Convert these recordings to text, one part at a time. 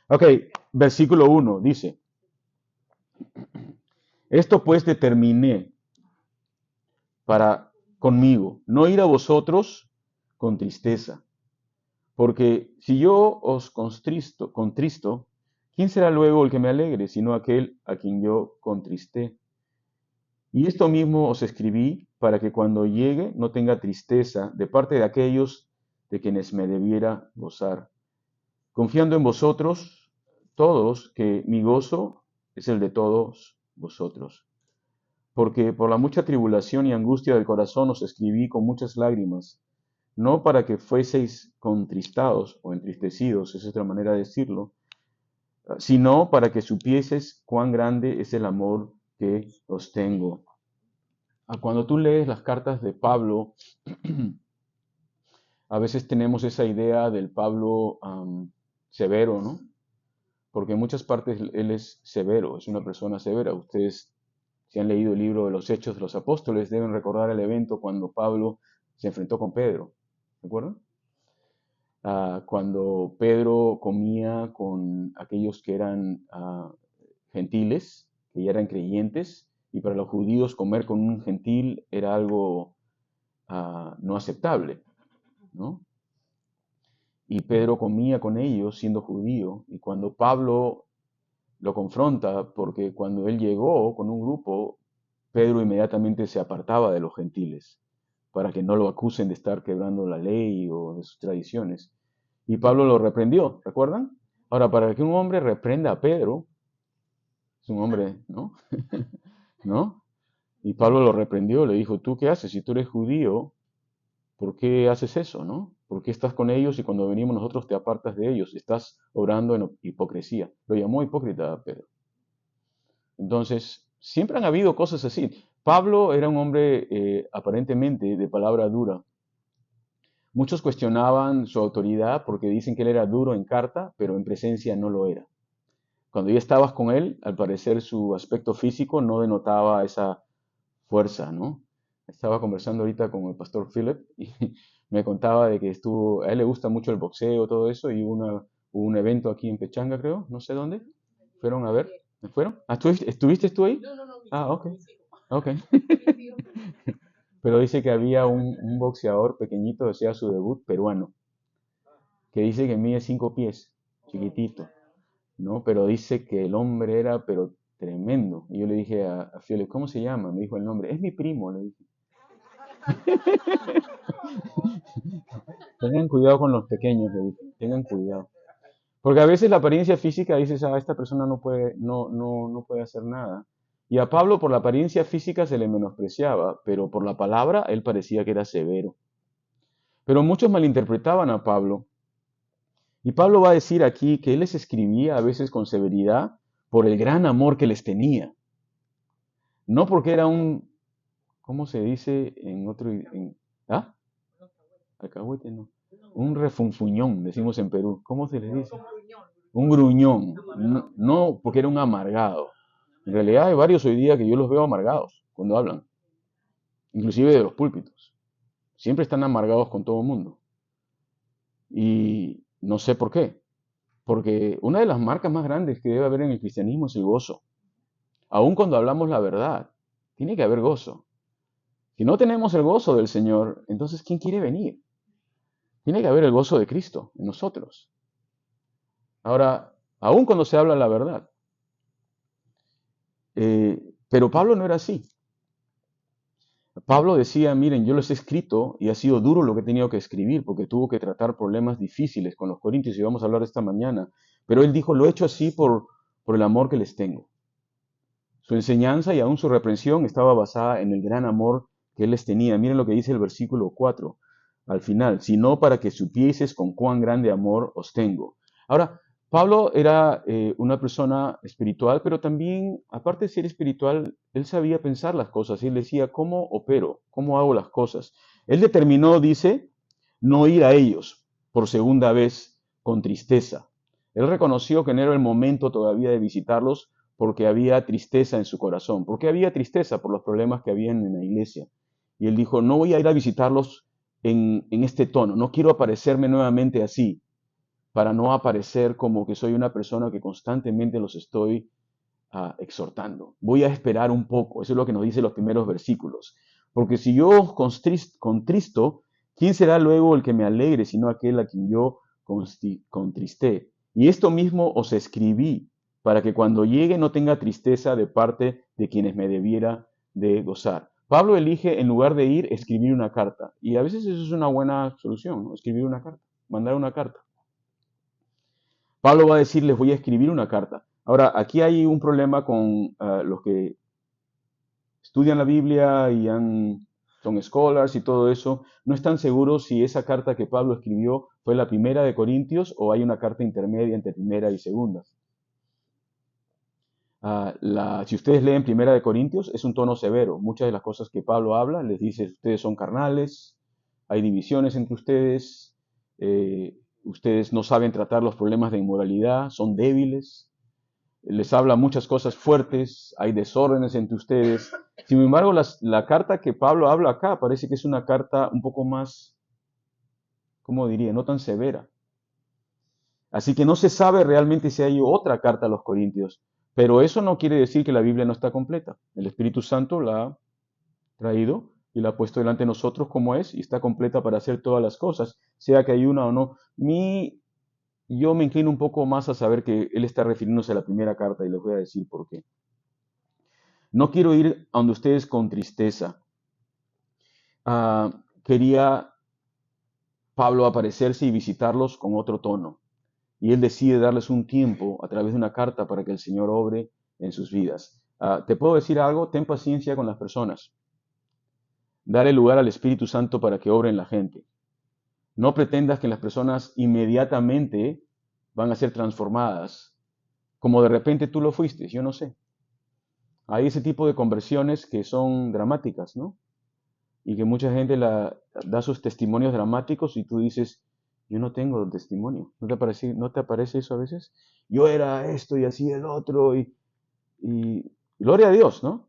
Ok, versículo 1 dice, esto pues determiné para conmigo, no ir a vosotros con tristeza, porque si yo os contristo, ¿quién será luego el que me alegre, sino aquel a quien yo contristé? Y esto mismo os escribí para que cuando llegue no tenga tristeza de parte de aquellos de quienes me debiera gozar, confiando en vosotros todos que mi gozo es el de todos vosotros. Porque por la mucha tribulación y angustia del corazón os escribí con muchas lágrimas, no para que fueseis contristados o entristecidos, es otra manera de decirlo, sino para que supieses cuán grande es el amor que os tengo. Cuando tú lees las cartas de Pablo, a veces tenemos esa idea del Pablo severo, ¿no? Porque en muchas partes él es severo, es una persona severa. Ustedes, si han leído el libro de los Hechos de los Apóstoles, deben recordar el evento cuando Pablo se enfrentó con Pedro. ¿Se acuerdan? Cuando Pedro comía con aquellos que eran gentiles, que ya eran creyentes, y para los judíos comer con un gentil era algo no aceptable, ¿no? Y Pedro comía con ellos siendo judío, y cuando Pablo lo confronta, porque cuando él llegó con un grupo, Pedro inmediatamente se apartaba de los gentiles, para que no lo acusen de estar quebrando la ley o de sus tradiciones. Y Pablo lo reprendió, ¿recuerdan? Ahora, para que un hombre reprenda a Pedro, es un hombre, ¿no? ¿No? Y Pablo lo reprendió, le dijo, ¿tú qué haces? Si tú eres judío, ¿por qué haces eso, no? ¿Por qué estás con ellos y cuando venimos nosotros te apartas de ellos? Estás obrando en hipocresía. Lo llamó hipócrita a Pedro. Entonces, siempre han habido cosas así. Pablo era un hombre aparentemente de palabra dura. Muchos cuestionaban su autoridad porque dicen que él era duro en carta, pero en presencia no lo era. Cuando ya estabas con él, al parecer su aspecto físico no denotaba esa fuerza, ¿no? Estaba conversando ahorita con el pastor Philip y me contaba de que a él le gusta mucho el boxeo, todo eso, y hubo un evento aquí en Pechanga, creo, no sé dónde. ¿Fueron a ver? ¿Me fueron? ¿Estuviste tú ahí? Ah, ok, ok. Pero dice que había un boxeador pequeñito, decía su debut, peruano, que dice que mide 5 pies, chiquitito, ¿no? Pero dice que el hombre era, pero tremendo. Y yo le dije a Philip, ¿cómo se llama? Me dijo el nombre. Es mi primo, le dije. Tengan cuidado con los pequeños, le dije. Tengan cuidado. Porque a veces la apariencia física dices, esta persona no puede hacer nada. Y a Pablo por la apariencia física se le menospreciaba, pero por la palabra él parecía que era severo. Pero muchos malinterpretaban a Pablo. Y Pablo va a decir aquí que él les escribía a veces con severidad por el gran amor que les tenía. No porque era ¿cómo se dice en otro? ¿Ah? Alcahuete no. Un refunfuñón, decimos en Perú. ¿Cómo se le dice? Un gruñón. No, no porque era un amargado. En realidad hay varios hoy día que yo los veo amargados cuando hablan, inclusive de los púlpitos. Siempre están amargados con todo el mundo. Y no sé por qué. Porque una de las marcas más grandes que debe haber en el cristianismo es el gozo. Aun cuando hablamos la verdad, tiene que haber gozo. Si no tenemos el gozo del Señor, entonces ¿quién quiere venir? Tiene que haber el gozo de Cristo en nosotros. Ahora, aun cuando se habla la verdad. Pero Pablo no era así. Pablo decía, miren, yo les he escrito y ha sido duro lo que he tenido que escribir porque tuvo que tratar problemas difíciles con los corintios y vamos a hablar esta mañana. Pero él dijo, lo he hecho así por el amor que les tengo. Su enseñanza y aún su reprensión estaba basada en el gran amor que él les tenía. Miren lo que dice el versículo 4 al final, sino para que supieses con cuán grande amor os tengo. Ahora, Pablo era una persona espiritual, pero también, aparte de ser espiritual, él sabía pensar las cosas. Y él decía, ¿cómo opero? ¿Cómo hago las cosas? Él determinó, dice, no ir a ellos por segunda vez con tristeza. Él reconoció que no era el momento todavía de visitarlos porque había tristeza en su corazón. ¿Por qué había tristeza? Por los problemas que habían en la iglesia. Y él dijo, no voy a ir a visitarlos en este tono, no quiero aparecerme nuevamente así. para no aparecer como que soy una persona que constantemente los estoy exhortando. Voy a esperar un poco, eso es lo que nos dice los primeros versículos. Porque si yo os contristo, ¿quién será luego el que me alegre, sino aquel a quien yo contristé? Y esto mismo os escribí, para que cuando llegue no tenga tristeza de parte de quienes me debiera de gozar. Pablo elige, en lugar de ir, escribir una carta. Y a veces eso es una buena solución, ¿no? Escribir una carta, mandar una carta. Pablo va a decir, les voy a escribir una carta. Ahora, aquí hay un problema con los que estudian la Biblia y son scholars y todo eso. No están seguros si esa carta que Pablo escribió fue la primera de Corintios o hay una carta intermedia entre primera y segunda. Si ustedes leen Primera de Corintios, es un tono severo. Muchas de las cosas que Pablo habla, les dice, ustedes son carnales, hay divisiones entre ustedes, ustedes no saben tratar los problemas de inmoralidad, son débiles, les habla muchas cosas fuertes, hay desórdenes entre ustedes. Sin embargo, la carta que Pablo habla acá parece que es una carta un poco más, ¿cómo diría?, no tan severa. Así que no se sabe realmente si hay otra carta a los Corintios, pero eso no quiere decir que la Biblia no está completa. El Espíritu Santo la ha traído y la ha puesto delante de nosotros como es y está completa para hacer todas las cosas, sea que hay una o no. Yo me inclino un poco más a saber que él está refiriéndose a la primera carta y les voy a decir por qué. No quiero ir a donde ustedes con tristeza. Quería Pablo aparecerse y visitarlos con otro tono. Y él decide darles un tiempo a través de una carta para que el Señor obre en sus vidas. ¿Te puedo decir algo? Ten paciencia con las personas. Dar el lugar al Espíritu Santo para que obre en la gente. No pretendas que las personas inmediatamente van a ser transformadas, como de repente tú lo fuiste, yo no sé. Hay ese tipo de conversiones que son dramáticas, ¿no? Y que mucha gente da sus testimonios dramáticos y tú dices, yo no tengo testimonio. ¿No te aparece eso a veces? Yo era esto y así el otro y gloria a Dios, ¿no?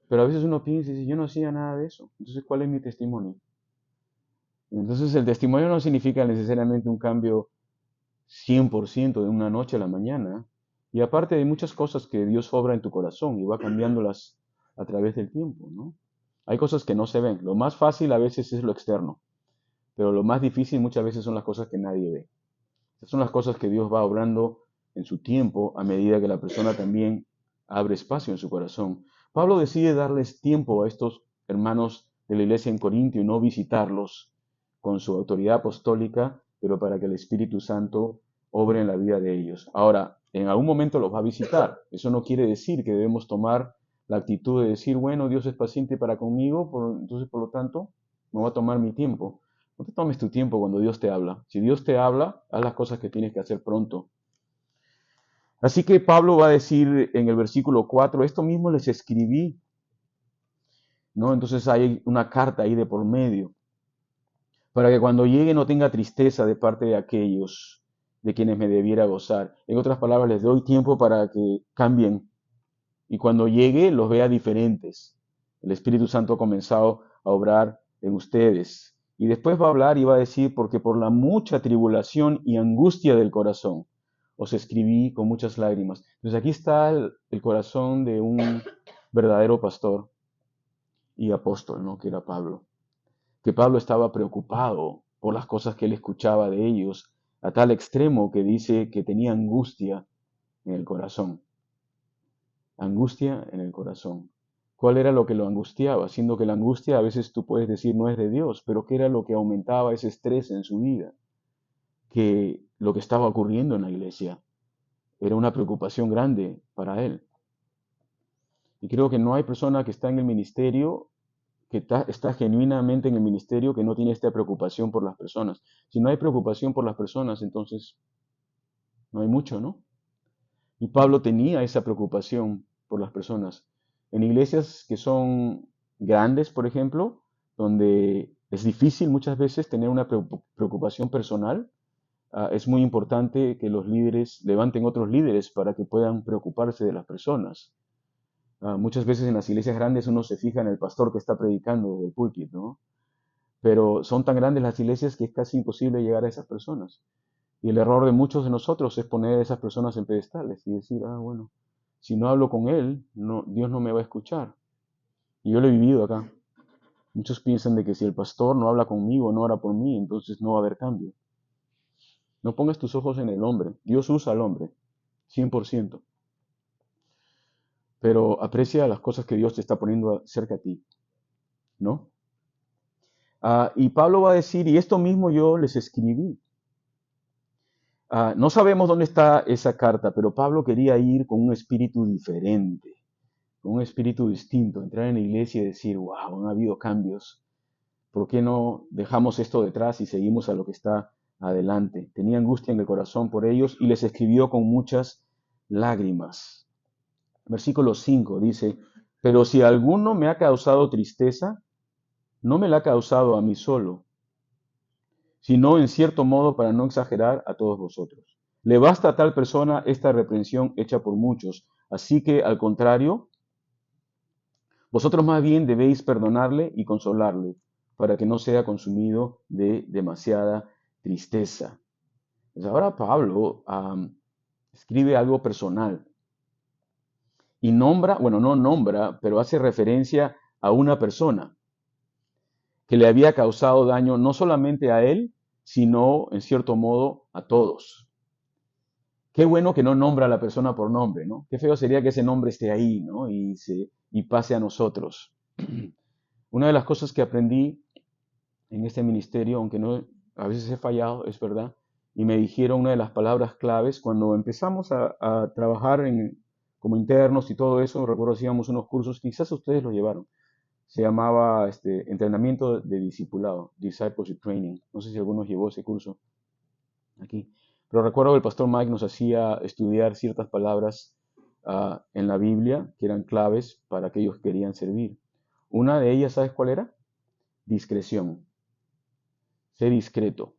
Pero a veces uno piensa y dice, yo no hacía nada de eso. Entonces, ¿cuál es mi testimonio? Entonces, el testimonio no significa necesariamente un cambio 100% de una noche a la mañana. Y aparte hay muchas cosas que Dios obra en tu corazón y va cambiándolas a través del tiempo, ¿no? Hay cosas que no se ven. Lo más fácil a veces es lo externo, pero lo más difícil muchas veces son las cosas que nadie ve. Estas son las cosas que Dios va obrando en su tiempo a medida que la persona también abre espacio en su corazón. Pablo decide darles tiempo a estos hermanos de la iglesia en Corintio y no visitarlos con su autoridad apostólica, pero para que el Espíritu Santo obre en la vida de ellos. Ahora, en algún momento los va a visitar. Eso no quiere decir que debemos tomar la actitud de decir, bueno, Dios es paciente para conmigo, entonces por lo tanto me voy a tomar mi tiempo. No te tomes tu tiempo cuando Dios te habla. Si Dios te habla, haz las cosas que tienes que hacer pronto. Así que Pablo va a decir en el versículo 4, esto mismo les escribí, ¿no? Entonces hay una carta ahí de por medio, para que cuando llegue no tenga tristeza de parte de aquellos de quienes me debiera gozar. En otras palabras, les doy tiempo para que cambien y cuando llegue los vea diferentes. El Espíritu Santo ha comenzado a obrar en ustedes. Y después va a hablar y va a decir, porque por la mucha tribulación y angustia del corazón os escribí con muchas lágrimas. Entonces aquí está el corazón de un verdadero pastor y apóstol, ¿no? Que era Pablo. Que Pablo estaba preocupado por las cosas que él escuchaba de ellos, a tal extremo que dice que tenía angustia en el corazón. Angustia en el corazón. ¿Cuál era lo que lo angustiaba? Siendo que la angustia a veces tú puedes decir no es de Dios, pero ¿qué era lo que aumentaba ese estrés en su vida? Que lo que estaba ocurriendo en la iglesia era una preocupación grande para él. Y creo que no hay persona que está en el ministerio, que está genuinamente en el ministerio, que no tiene esta preocupación por las personas. Si no hay preocupación por las personas, entonces no hay mucho, ¿no? Y Pablo tenía esa preocupación por las personas. En iglesias que son grandes, por ejemplo, donde es difícil muchas veces tener una preocupación personal, es muy importante que los líderes levanten otros líderes para que puedan preocuparse de las personas. Muchas veces en las iglesias grandes uno se fija en el pastor que está predicando desde el púlpito, ¿no? Pero son tan grandes las iglesias que es casi imposible llegar a esas personas. Y el error de muchos de nosotros es poner a esas personas en pedestales y decir, bueno, si no hablo con él, no, Dios no me va a escuchar. Y yo lo he vivido acá. Muchos piensan de que si el pastor no habla conmigo, no ora por mí, entonces no va a haber cambio. No pongas tus ojos en el hombre. Dios usa al hombre, 100%. Pero aprecia las cosas que Dios te está poniendo cerca a ti, ¿no? Y Pablo va a decir, y esto mismo yo les escribí. No sabemos dónde está esa carta, pero Pablo quería ir con un espíritu diferente, con un espíritu distinto, entrar en la iglesia y decir, wow, han habido cambios. ¿Por qué no dejamos esto detrás y seguimos a lo que está adelante? Tenía angustia en el corazón por ellos y les escribió con muchas lágrimas. Versículo 5 dice, pero si alguno me ha causado tristeza, no me la ha causado a mí solo, sino en cierto modo para no exagerar a todos vosotros. Le basta a tal persona esta reprensión hecha por muchos, así que al contrario, vosotros más bien debéis perdonarle y consolarle, para que no sea consumido de demasiada tristeza. Pues ahora Pablo escribe algo personal y nombra, bueno, no nombra, pero hace referencia a una persona que le había causado daño no solamente a él, sino en cierto modo a todos. Qué bueno que no nombra a la persona por nombre, ¿no? Qué feo sería que ese nombre esté ahí, ¿no? Y pase a nosotros. Una de las cosas que aprendí en este ministerio, aunque no, a veces he fallado, es verdad, y me dijeron una de las palabras claves cuando empezamos a trabajar como internos y todo eso, recuerdo hacíamos unos cursos, quizás ustedes los llevaron, se llamaba entrenamiento de discipulado, discipleship training, no sé si algunos llevó ese curso aquí, pero recuerdo que el pastor Mike nos hacía estudiar ciertas palabras en la Biblia que eran claves para aquellos que querían servir. Una de ellas, ¿sabes cuál era? Discreción. Sé discreto.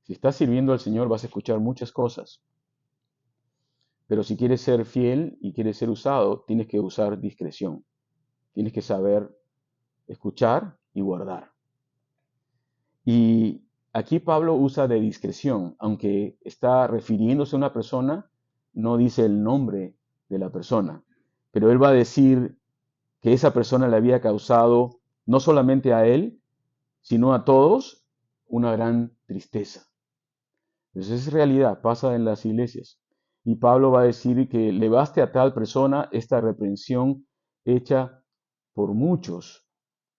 Si estás sirviendo al Señor vas a escuchar muchas cosas, pero si quieres ser fiel y quieres ser usado, tienes que usar discreción. Tienes que saber escuchar y guardar. Y aquí Pablo usa de discreción, aunque está refiriéndose a una persona, no dice el nombre de la persona, pero él va a decir que esa persona le había causado no solamente a él, sino a todos una gran tristeza. Entonces es realidad, pasa en las iglesias. Y Pablo va a decir que le baste a tal persona esta reprensión hecha por muchos,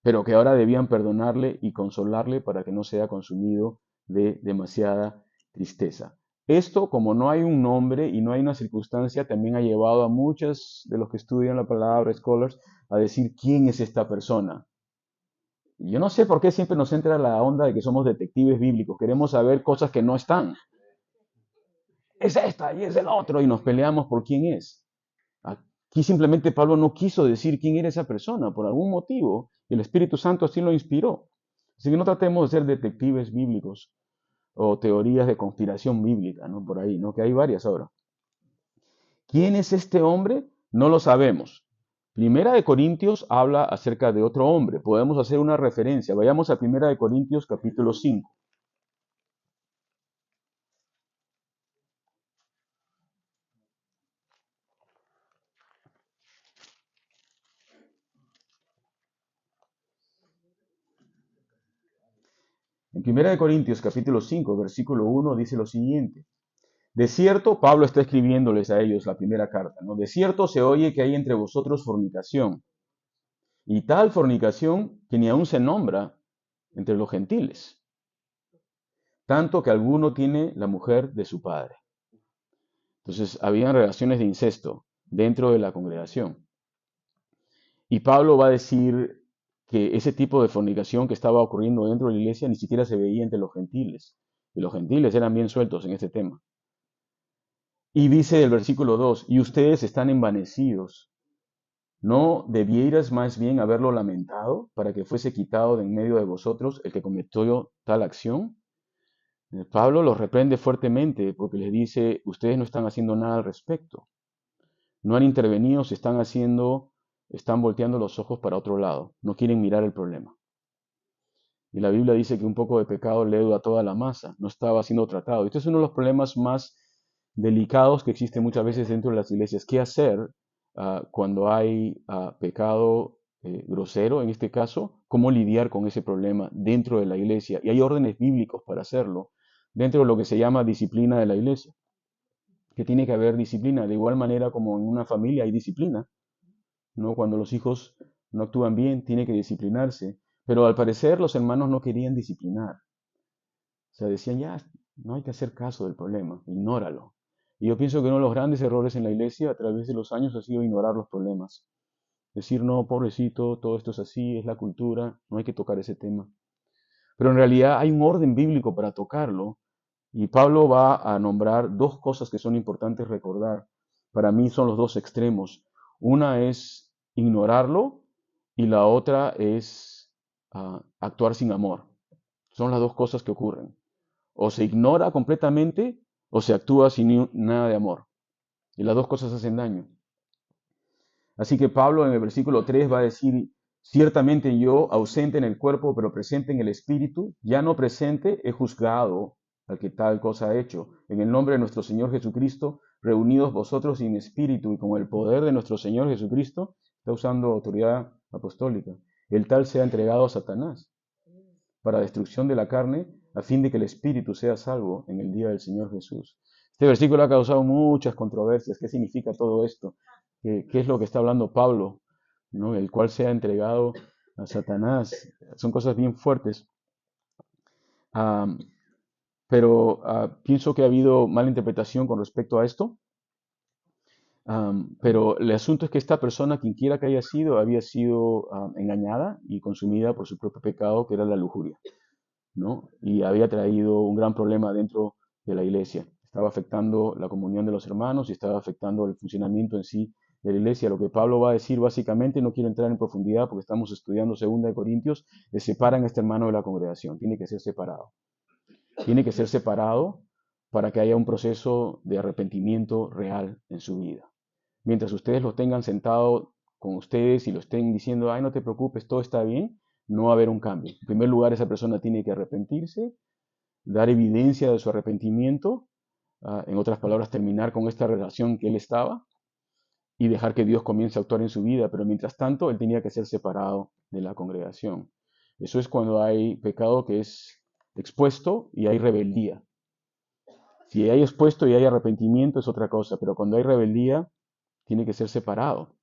pero que ahora debían perdonarle y consolarle para que no sea consumido de demasiada tristeza. Esto, como no hay un nombre y no hay una circunstancia, también ha llevado a muchos de los que estudian la palabra, scholars, a decir quién es esta persona. Yo no sé por qué siempre nos entra la onda de que somos detectives bíblicos, queremos saber cosas que no están. Es esta y es el otro y nos peleamos por quién es. Aquí simplemente Pablo no quiso decir quién era esa persona por algún motivo y el Espíritu Santo así lo inspiró. Así que no tratemos de ser detectives bíblicos o teorías de conspiración bíblica, ¿no? Por ahí, ¿no? Que hay varias ahora. ¿Quién es este hombre? No lo sabemos. Primera de Corintios habla acerca de otro hombre. Podemos hacer una referencia. Vayamos a Primera de Corintios capítulo 5. En Primera de Corintios capítulo 5, versículo 1 dice lo siguiente. De cierto, Pablo está escribiéndoles a ellos la primera carta, ¿no? De cierto se oye que hay entre vosotros fornicación, y tal fornicación que ni aun se nombra entre los gentiles, tanto que alguno tiene la mujer de su padre. Entonces, habían relaciones de incesto dentro de la congregación. Y Pablo va a decir que ese tipo de fornicación que estaba ocurriendo dentro de la iglesia ni siquiera se veía entre los gentiles. Y los gentiles eran bien sueltos en este tema. Y dice el versículo 2, y ustedes están envanecidos. ¿No debieras más bien haberlo lamentado para que fuese quitado de en medio de vosotros el que cometió tal acción? Pablo los reprende fuertemente porque les dice, ustedes no están haciendo nada al respecto. No han intervenido, están volteando los ojos para otro lado. No quieren mirar el problema. Y la Biblia dice que un poco de pecado leuda toda la masa, no estaba siendo tratado. Este es uno de los problemas más delicados que existen muchas veces dentro de las iglesias. ¿Qué hacer cuando hay pecado grosero, en este caso? ¿Cómo lidiar con ese problema dentro de la iglesia? Y hay órdenes bíblicos para hacerlo, dentro de lo que se llama disciplina de la iglesia, que tiene que haber disciplina, de igual manera como en una familia hay disciplina, ¿no? Cuando los hijos no actúan bien, tiene que disciplinarse. Pero al parecer los hermanos no querían disciplinar. O sea, decían, ya, no hay que hacer caso del problema, ignóralo. Y yo pienso que uno de los grandes errores en la iglesia a través de los años ha sido ignorar los problemas. Decir, no, pobrecito, todo esto es así, es la cultura, no hay que tocar ese tema. Pero en realidad hay un orden bíblico para tocarlo. Y Pablo va a nombrar dos cosas que son importantes recordar. Para mí son los dos extremos. Una es ignorarlo y la otra es actuar sin amor. Son las dos cosas que ocurren. O se ignora completamente o se actúa sin nada de amor. Y las dos cosas hacen daño. Así que Pablo en el versículo 3 va a decir, ciertamente yo, ausente en el cuerpo, pero presente en el espíritu, ya no presente, he juzgado al que tal cosa ha hecho. En el nombre de nuestro Señor Jesucristo, reunidos vosotros en espíritu y con el poder de nuestro Señor Jesucristo, está usando autoridad apostólica, el tal sea entregado a Satanás para destrucción de la carne, a fin de que el espíritu sea salvo en el día del Señor Jesús. Este versículo ha causado muchas controversias. ¿Qué significa todo esto? ¿Qué es lo que está hablando Pablo? ¿No? El cual sea entregado a Satanás. Son cosas bien fuertes. Um, pero pienso que ha habido mala interpretación con respecto a esto. Pero el asunto es que esta persona, quien quiera que haya sido, había sido engañada y consumida por su propio pecado, que era la lujuria, ¿no? Y había traído un gran problema dentro de la iglesia. Estaba afectando la comunión de los hermanos y estaba afectando el funcionamiento en sí de la iglesia. Lo que Pablo va a decir básicamente, no quiero entrar en profundidad porque estamos estudiando 2 Corintios, es separan a este hermano de la congregación. Tiene que ser separado. Tiene que ser separado para que haya un proceso de arrepentimiento real en su vida. Mientras ustedes lo tengan sentado con ustedes y lo estén diciendo, ay, no te preocupes, todo está bien, no va a haber un cambio. En primer lugar, esa persona tiene que arrepentirse, dar evidencia de su arrepentimiento, en otras palabras, terminar con esta relación que él estaba y dejar que Dios comience a actuar en su vida, pero mientras tanto, él tenía que ser separado de la congregación. Eso es cuando hay pecado que es expuesto y hay rebeldía. Si hay expuesto y hay arrepentimiento es otra cosa, pero cuando hay rebeldía, tiene que ser separado.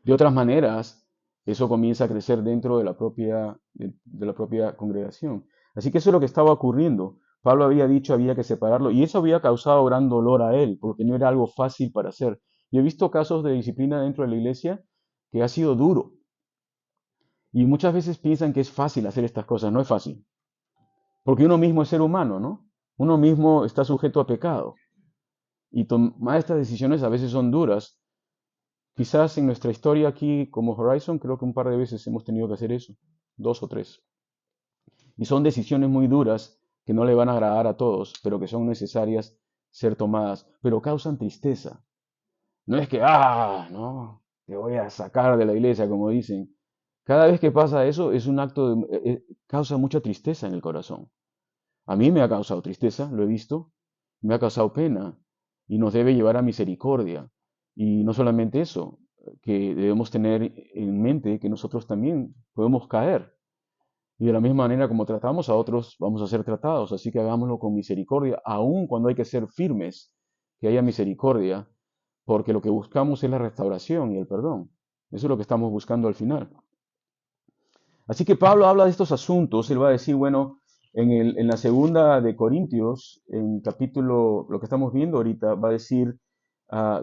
De otras maneras, eso comienza a crecer dentro de la propia congregación. Así que eso es lo que estaba ocurriendo. Pablo había dicho, había que separarlo, y eso había causado gran dolor a él, porque no era algo fácil para hacer. Yo he visto casos de disciplina dentro de la iglesia que ha sido duro, y muchas veces piensan que es fácil hacer estas cosas. No es fácil, porque uno mismo es ser humano, ¿no? Uno mismo está sujeto a pecado, y tomar estas decisiones a veces son duras. Quizás en nuestra historia aquí como Horizon, creo que un par de veces hemos tenido que hacer eso, 2 o 3. Y son decisiones muy duras que no le van a agradar a todos, pero que son necesarias ser tomadas, pero causan tristeza. No es que, no, te voy a sacar de la iglesia, como dicen. Cada vez que pasa eso es un acto causa mucha tristeza en el corazón. A mí me ha causado tristeza, lo he visto, me ha causado pena y nos debe llevar a misericordia. Y no solamente eso, que debemos tener en mente que nosotros también podemos caer. Y de la misma manera como tratamos a otros, vamos a ser tratados. Así que hagámoslo con misericordia, aun cuando hay que ser firmes, que haya misericordia, porque lo que buscamos es la restauración y el perdón. Eso es lo que estamos buscando al final. Así que Pablo habla de estos asuntos, él va a decir, bueno, en la segunda de Corintios, en capítulo, lo que estamos viendo ahorita, va a decir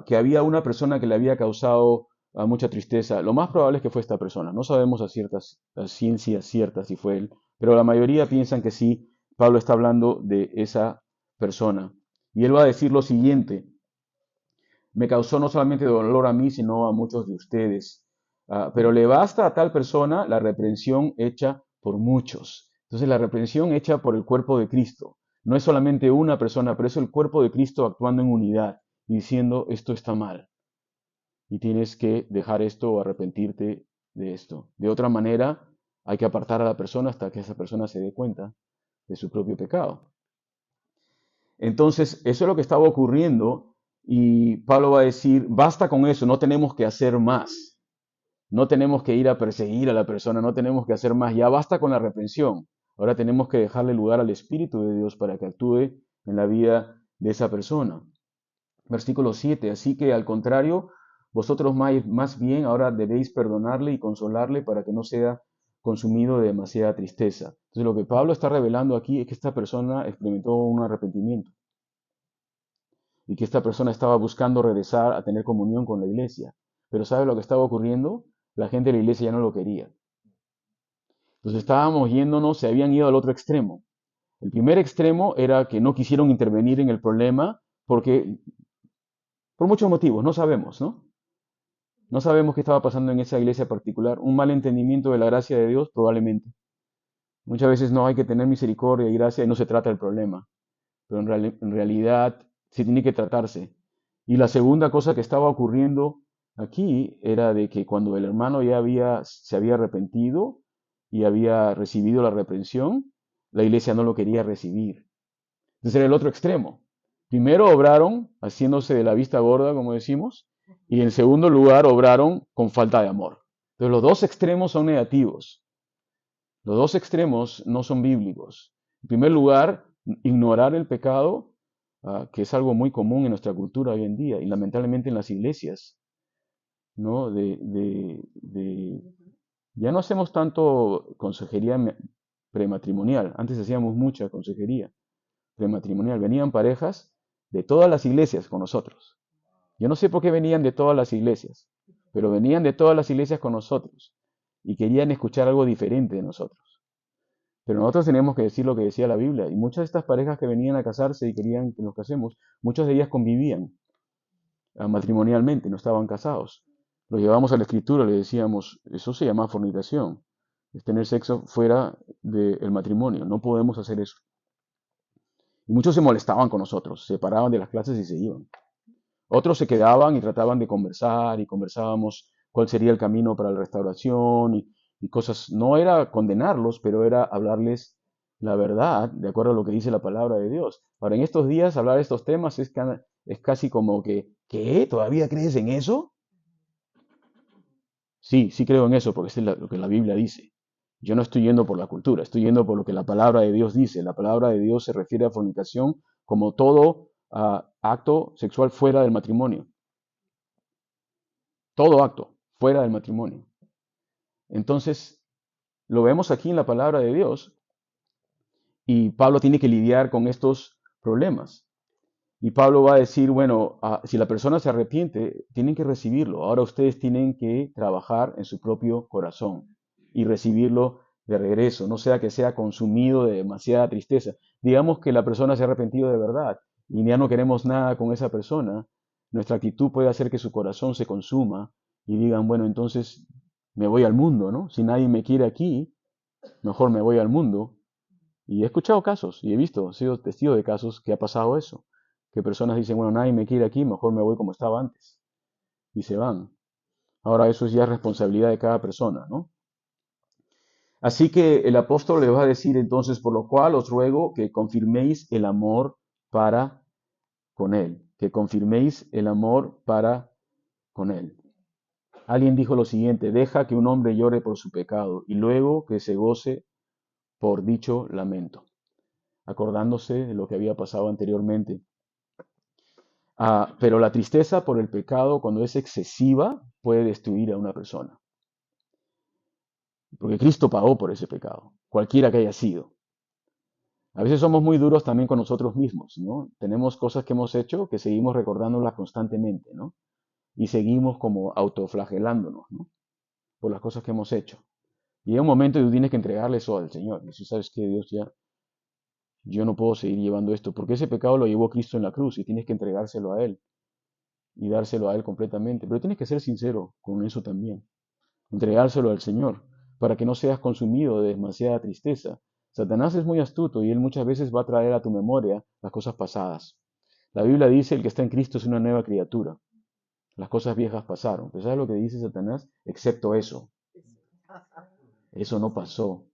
que había una persona que le había causado mucha tristeza. Lo más probable es que fue esta persona. No sabemos a ciencia cierta si fue él, pero la mayoría piensan que sí. Pablo está hablando de esa persona. Y él va a decir lo siguiente, me causó no solamente dolor a mí, sino a muchos de ustedes. Pero le basta a tal persona la reprensión hecha por muchos. Entonces la reprensión hecha por el cuerpo de Cristo. No es solamente una persona, pero es el cuerpo de Cristo actuando en unidad y diciendo esto está mal. Y tienes que dejar esto o arrepentirte de esto. De otra manera, Hay que apartar a la persona hasta que esa persona se dé cuenta de su propio pecado. Entonces, eso es lo que estaba ocurriendo y Pablo va a decir, basta con eso, no tenemos que hacer más. No tenemos que ir a perseguir a la persona, no tenemos que hacer más, ya basta con la reprensión. Ahora tenemos que dejarle lugar al Espíritu de Dios para que actúe en la vida de esa persona. Versículo 7, así que al contrario, vosotros más bien ahora debéis perdonarle y consolarle para que no sea consumido de demasiada tristeza. Entonces lo que Pablo está revelando aquí es que esta persona experimentó un arrepentimiento y que esta persona estaba buscando regresar a tener comunión con la iglesia. Pero ¿sabe lo que estaba ocurriendo? La gente de la iglesia ya no lo quería. Entonces estábamos yéndonos, se habían ido al otro extremo. El primer extremo era que no quisieron intervenir en el problema porque, por muchos motivos, no sabemos, ¿no? No sabemos qué estaba pasando en esa iglesia particular. Un mal entendimiento de la gracia de Dios, probablemente. Muchas veces no hay que tener misericordia y gracia y no se trata el problema. Pero en realidad sí tiene que tratarse. Y la segunda cosa que estaba ocurriendo aquí era de que cuando el hermano se había arrepentido y había recibido la reprensión, la iglesia no lo quería recibir. Entonces era el otro extremo. Primero obraron haciéndose de la vista gorda, como decimos, y en segundo lugar obraron con falta de amor. Entonces los dos extremos son negativos. Los dos extremos no son bíblicos. En primer lugar, ignorar el pecado, que es algo muy común en nuestra cultura hoy en día y lamentablemente en las iglesias, ¿no? Ya no hacemos tanto consejería prematrimonial. Antes hacíamos mucha consejería prematrimonial. Venían parejas de todas las iglesias con nosotros. Yo no sé por qué venían de todas las iglesias, pero venían de todas las iglesias con nosotros y querían escuchar algo diferente de nosotros. Pero nosotros teníamos que decir lo que decía la Biblia. Y muchas de estas parejas que venían a casarse y querían que nos casemos, muchas de ellas convivían matrimonialmente, no estaban casados. Los llevamos a la escritura, le decíamos, eso se llama fornicación, es tener sexo fuera del matrimonio, no podemos hacer eso. Y muchos se molestaban con nosotros, se paraban de las clases y se iban. Otros se quedaban y trataban de conversar y conversábamos cuál sería el camino para la restauración y cosas. No era condenarlos, pero era hablarles la verdad de acuerdo a lo que dice la palabra de Dios. Ahora, en estos días hablar de estos temas es casi como que, ¿qué? ¿Todavía crees en eso? Sí, sí creo en eso, porque es lo que la Biblia dice. Yo no estoy yendo por la cultura, estoy yendo por lo que la palabra de Dios dice. La palabra de Dios se refiere a fornicación como todo acto sexual fuera del matrimonio. Todo acto fuera del matrimonio. Entonces, lo vemos aquí en la palabra de Dios y Pablo tiene que lidiar con estos problemas. Y Pablo va a decir, bueno, si la persona se arrepiente, tienen que recibirlo. Ahora ustedes tienen que trabajar en su propio corazón y recibirlo de regreso, no sea que sea consumido de demasiada tristeza. Digamos que la persona se ha arrepentido de verdad y ya no queremos nada con esa persona. Nuestra actitud puede hacer que su corazón se consuma y digan, bueno, entonces me voy al mundo, ¿no? Si nadie me quiere aquí, mejor me voy al mundo. Y he escuchado casos y he sido testigo de casos que ha pasado eso, que personas dicen, bueno, nadie me quiere aquí, mejor me voy como estaba antes. Y se van. Ahora eso es ya responsabilidad de cada persona, ¿no? Así que el apóstol le va a decir entonces, por lo cual os ruego que confirméis el amor para con él, que confirméis el amor para con él. Alguien dijo lo siguiente, deja que un hombre llore por su pecado y luego que se goce por dicho lamento, acordándose de lo que había pasado anteriormente. Pero la tristeza por el pecado, cuando es excesiva, puede destruir a una persona. Porque Cristo pagó por ese pecado, cualquiera que haya sido. A veces somos muy duros también con nosotros mismos, ¿no? Tenemos cosas que hemos hecho que seguimos recordándolas constantemente, ¿no? Y seguimos como autoflagelándonos, ¿no? Por las cosas que hemos hecho. Y llega un momento y tú tienes que entregarle eso al Señor. Y si sabes que Dios ya, yo no puedo seguir llevando esto, porque ese pecado lo llevó Cristo en la cruz y tienes que entregárselo a Él y dárselo a Él completamente. Pero tienes que ser sincero con eso también. Entregárselo al Señor para que no seas consumido de demasiada tristeza. Satanás es muy astuto y él muchas veces va a traer a tu memoria las cosas pasadas. La Biblia dice, el que está en Cristo es una nueva criatura. Las cosas viejas pasaron. ¿Pero sabes lo que dice Satanás? Excepto eso. Eso no pasó.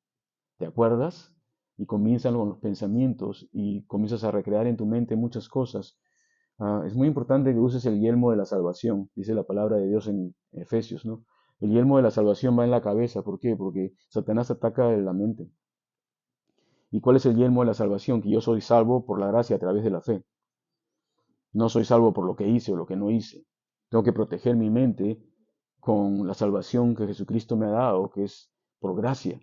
¿Te acuerdas? Y comienzan con los pensamientos y comienzas a recrear en tu mente muchas cosas. Es muy importante que uses el yelmo de la salvación, dice la palabra de Dios en Efesios, ¿no? El yelmo de la salvación va en la cabeza. ¿Por qué? Porque Satanás ataca en la mente. ¿Y cuál es el yelmo de la salvación? Que yo soy salvo por la gracia a través de la fe. No soy salvo por lo que hice o lo que no hice. Tengo que proteger mi mente con la salvación que Jesucristo me ha dado, que es por gracia,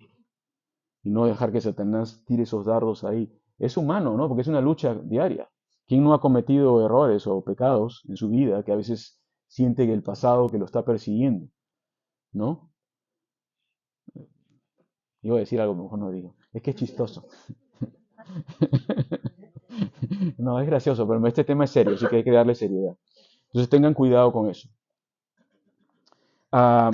y no dejar que Satanás tire esos dardos ahí. Es humano, ¿no? Porque es una lucha diaria. ¿Quién no ha cometido errores o pecados en su vida que a veces siente que el pasado que lo está persiguiendo, ¿no? Iba a decir algo, mejor no digo. Es que es chistoso. No, es gracioso, pero este tema es serio, así que hay que darle seriedad. Entonces tengan cuidado con eso. Ah,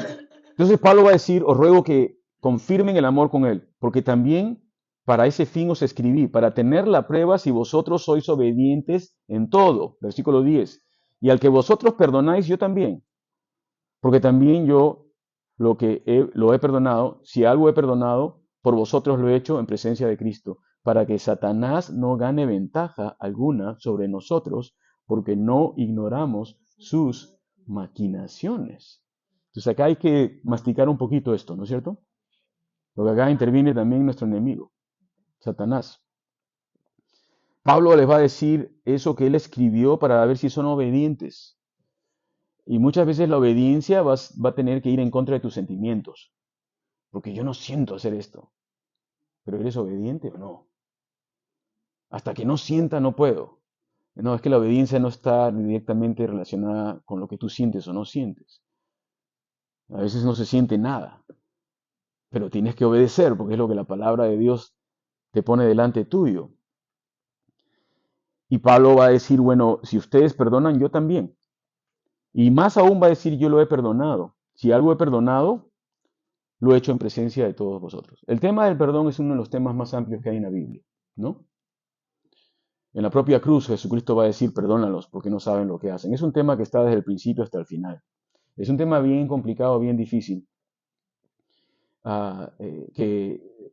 entonces Pablo va a decir, os ruego que confirmen el amor con él, porque también para ese fin os escribí, para tener la prueba si vosotros sois obedientes en todo. Versículo 10. Y al que vosotros perdonáis, yo también, porque también yo lo he perdonado, si algo he perdonado, por vosotros lo he hecho en presencia de Cristo, para que Satanás no gane ventaja alguna sobre nosotros, porque no ignoramos sus maquinaciones. Entonces acá hay que masticar un poquito esto, ¿no es cierto? Porque acá interviene también nuestro enemigo, Satanás. Pablo les va a decir eso que él escribió para ver si son obedientes. Y muchas veces la obediencia va a tener que ir en contra de tus sentimientos. Porque yo no siento hacer esto. ¿Pero eres obediente o no? Hasta que no sienta, no puedo. No, es que la obediencia no está directamente relacionada con lo que tú sientes o no sientes. A veces no se siente nada. Pero tienes que obedecer porque es lo que la palabra de Dios te pone delante tuyo. Y Pablo va a decir, bueno, si ustedes perdonan, yo también. Y más aún va a decir, yo lo he perdonado. Si algo he perdonado, lo he hecho en presencia de todos vosotros. El tema del perdón es uno de los temas más amplios que hay en la Biblia, ¿no? En la propia cruz Jesucristo va a decir, perdónalos porque no saben lo que hacen. Es un tema que está desde el principio hasta el final. Es un tema bien complicado, bien difícil, en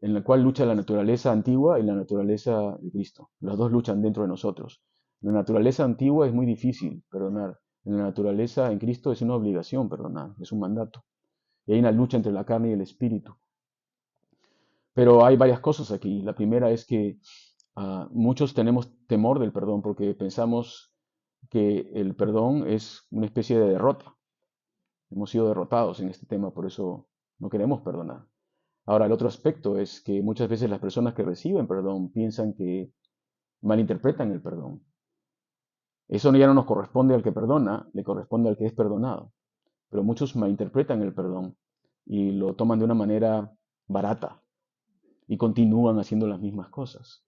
el cual lucha la naturaleza antigua y la naturaleza de Cristo. Las dos luchan dentro de nosotros. La naturaleza antigua es muy difícil perdonar. En la naturaleza en Cristo es una obligación perdonar, es un mandato. Y hay una lucha entre la carne y el espíritu. Pero hay varias cosas aquí. La primera es que muchos tenemos temor del perdón porque pensamos que el perdón es una especie de derrota. Hemos sido derrotados en este tema, por eso no queremos perdonar. Ahora, el otro aspecto es que muchas veces las personas que reciben perdón piensan que malinterpretan el perdón. Eso ya no nos corresponde al que perdona, le corresponde al que es perdonado. Pero muchos malinterpretan el perdón y lo toman de una manera barata y continúan haciendo las mismas cosas.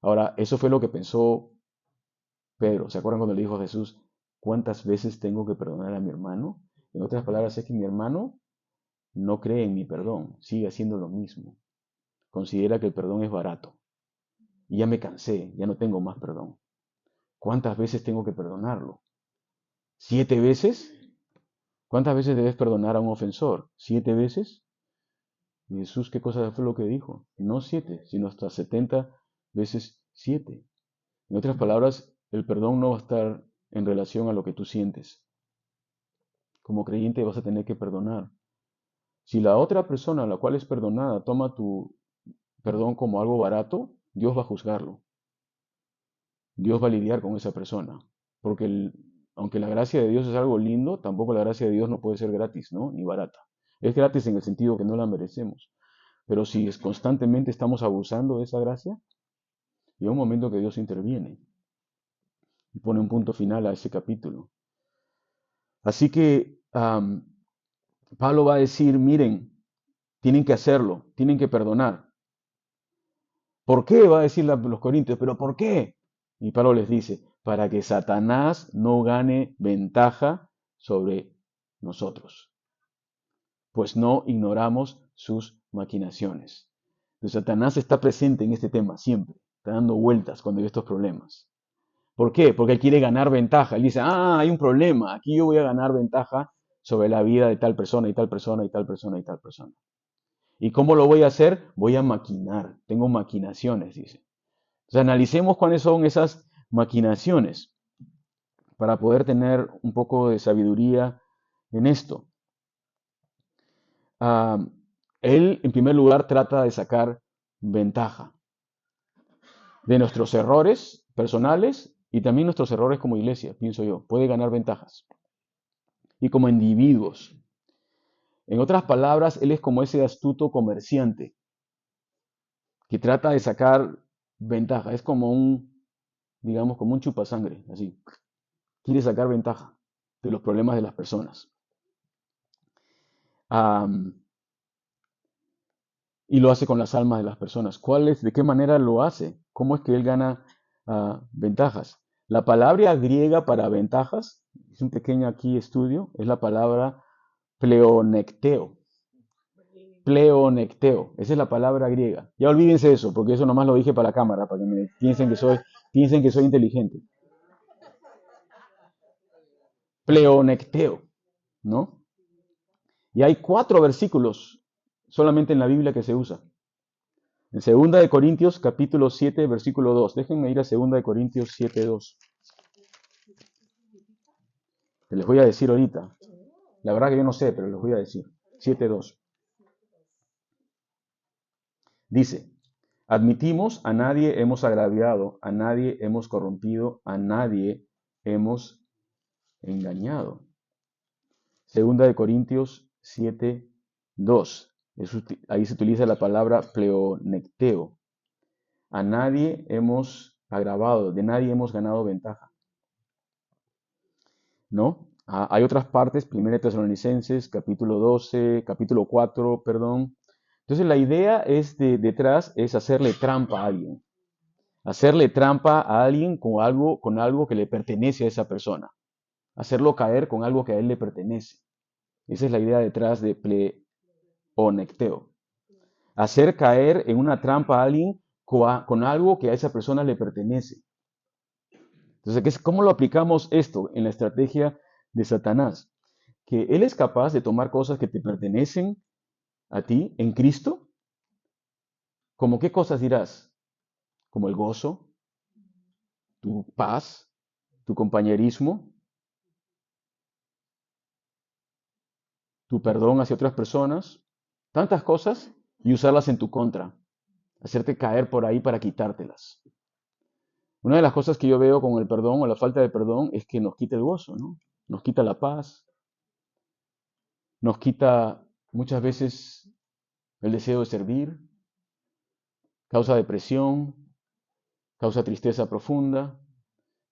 Ahora, eso fue lo que pensó Pedro. ¿Se acuerdan cuando le dijo a Jesús, cuántas veces tengo que perdonar a mi hermano? En otras palabras, es que mi hermano no cree en mi perdón, sigue haciendo lo mismo. Considera que el perdón es barato. Y ya me cansé, ya no tengo más perdón. ¿Cuántas veces tengo que perdonarlo? ¿7 veces? ¿Cuántas veces debes perdonar a un ofensor? ¿7 veces? Y Jesús, ¿qué cosa fue lo que dijo? No 7, sino hasta 70 veces 7. En otras palabras, el perdón no va a estar en relación a lo que tú sientes. Como creyente vas a tener que perdonar. Si la otra persona, la cual es perdonada, toma tu perdón como algo barato, Dios va a juzgarlo. Dios va a lidiar con esa persona. Porque aunque la gracia de Dios es algo lindo, tampoco la gracia de Dios no puede ser gratis, ¿no? Ni barata. Es gratis en el sentido que no la merecemos. Pero si constantemente estamos abusando de esa gracia, llega un momento que Dios interviene y pone un punto final a ese capítulo. Así que Pablo va a decir, miren, tienen que hacerlo, tienen que perdonar. ¿Por qué? Va a decir los corintios, pero ¿por qué? Y Pablo les dice, para que Satanás no gane ventaja sobre nosotros, pues no ignoramos sus maquinaciones. Entonces, Satanás está presente en este tema siempre, está dando vueltas cuando hay estos problemas. ¿Por qué? Porque él quiere ganar ventaja. Él dice, hay un problema, aquí yo voy a ganar ventaja sobre la vida de tal persona y tal persona y tal persona y tal persona. ¿Y cómo lo voy a hacer? Voy a maquinar. Tengo maquinaciones, dice. Entonces analicemos cuáles son esas maquinaciones para poder tener un poco de sabiduría en esto. Ah, él, en primer lugar, trata de sacar ventaja de nuestros errores personales y también nuestros errores como iglesia, pienso yo. Puede ganar ventajas. Y como individuos. En otras palabras, él es como ese astuto comerciante que trata de sacar ventaja. Es como digamos, como un chupasangre, así. Quiere sacar ventaja de los problemas de las personas. Y lo hace con las almas de las personas. ¿De qué manera lo hace? ¿Cómo es que él gana ventajas? La palabra griega para ventajas, es un pequeño aquí estudio, es la palabra pleonecteo. Pleonecteo, esa es la palabra griega. Ya olvídense eso, porque eso nomás lo dije para la cámara, para que me piensen que soy inteligente. Pleonecteo, ¿no? Y hay 4 versículos solamente en la Biblia que se usa. En 2 de Corintios, capítulo 7, versículo 2. Déjenme ir a 2 de Corintios 7, 2. Les voy a decir ahorita. La verdad que yo no sé, pero les voy a decir. 7, 2. Dice, admitimos, a nadie hemos agraviado, a nadie hemos corrompido, a nadie hemos engañado. 2 de Corintios 7, 2. Ahí se utiliza la palabra pleonecteo. A nadie hemos agravado, de nadie hemos ganado ventaja. ¿No? Hay otras partes, 1 Tesalonicenses, capítulo 12, capítulo 4, perdón. Entonces la idea detrás es hacerle trampa a alguien. Hacerle trampa a alguien con algo que le pertenece a esa persona. Hacerlo caer con algo que a él le pertenece. Esa es la idea detrás de pleonecteo. Hacer caer en una trampa a alguien con algo que a esa persona le pertenece. Entonces, ¿cómo lo aplicamos esto en la estrategia de Satanás? Que él es capaz de tomar cosas que te pertenecen a ti en Cristo. ¿Como qué cosas dirás? Como el gozo, tu paz, tu compañerismo, tu perdón hacia otras personas, tantas cosas, y usarlas en tu contra, hacerte caer por ahí para quitártelas. Una de las cosas que yo veo con el perdón o la falta de perdón es que nos quita el gozo, ¿no? Nos quita la paz, nos quita muchas veces el deseo de servir, causa depresión, causa tristeza profunda,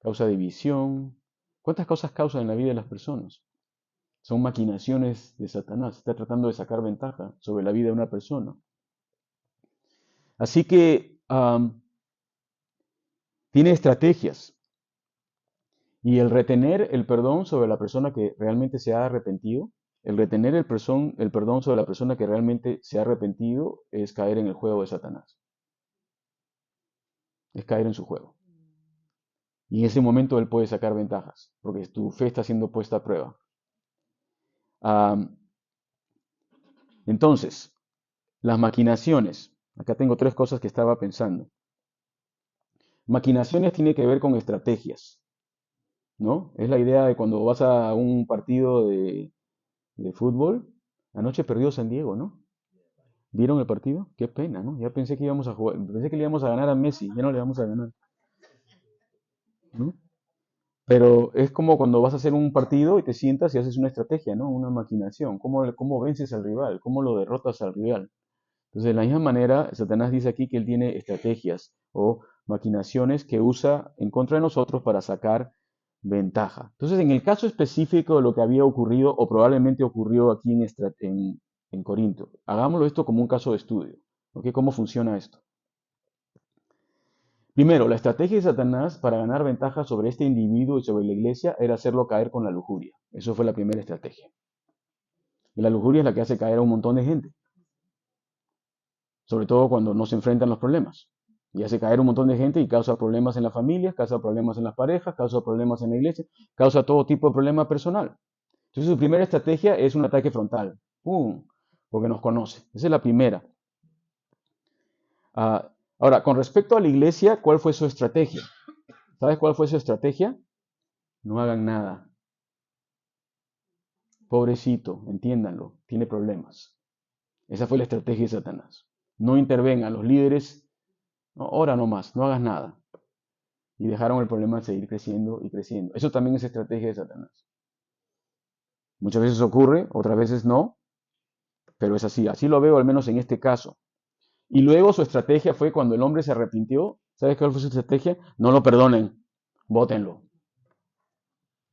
causa división. ¿Cuántas cosas causa en la vida de las personas? Son maquinaciones de Satanás. Está tratando de sacar ventaja sobre la vida de una persona. Así que tiene estrategias. Y el retener el perdón sobre la persona que realmente se ha arrepentido, el retener el perdón sobre la persona que realmente se ha arrepentido es caer en el juego de Satanás. Es caer en su juego. Y en ese momento él puede sacar ventajas, porque tu fe está siendo puesta a prueba. Entonces, las maquinaciones. Acá tengo 3 cosas que estaba pensando. Maquinaciones tiene que ver con estrategias, ¿no? Es la idea de cuando vas a un partido de fútbol. Anoche perdió San Diego, ¿no? ¿Vieron el partido? Qué pena, ¿no? Ya pensé que íbamos a jugar, pensé que le íbamos a ganar a Messi, ya no le vamos a ganar, ¿no? Pero es como cuando vas a hacer un partido y te sientas y haces una estrategia, ¿no? Una maquinación. ¿Cómo vences al rival? ¿Cómo lo derrotas al rival? Entonces, de la misma manera, Satanás dice aquí que él tiene estrategias o maquinaciones que usa en contra de nosotros para sacar ventaja. Entonces, en el caso específico de lo que había ocurrido o probablemente ocurrió aquí en Corinto, hagámoslo esto como un caso de estudio. ¿Ok? ¿Cómo funciona esto? Primero, la estrategia de Satanás para ganar ventaja sobre este individuo y sobre la iglesia era hacerlo caer con la lujuria. Eso fue la primera estrategia. Y la lujuria es la que hace caer a un montón de gente, sobre todo cuando no se enfrentan los problemas. Y hace caer un montón de gente y causa problemas en las familias, causa problemas en las parejas, causa problemas en la iglesia, causa todo tipo de problema personal. Entonces su primera estrategia es un ataque frontal. ¡Pum! porque nos conoce. Esa es la primera. Ahora, con respecto a la iglesia, ¿cuál fue su estrategia? ¿Sabes cuál fue su estrategia? No hagan nada. Pobrecito, entiéndanlo, tiene problemas. Esa fue la estrategia de Satanás. No intervengan los líderes, no, ora nomás, no hagas nada. Y dejaron el problema seguir creciendo y creciendo. Eso también es estrategia de Satanás. Muchas veces ocurre, otras veces no, pero es así. Así lo veo al menos en este caso. Y luego su estrategia fue cuando el hombre se arrepintió. ¿Sabes cuál fue su estrategia? No lo perdonen, bótenlo.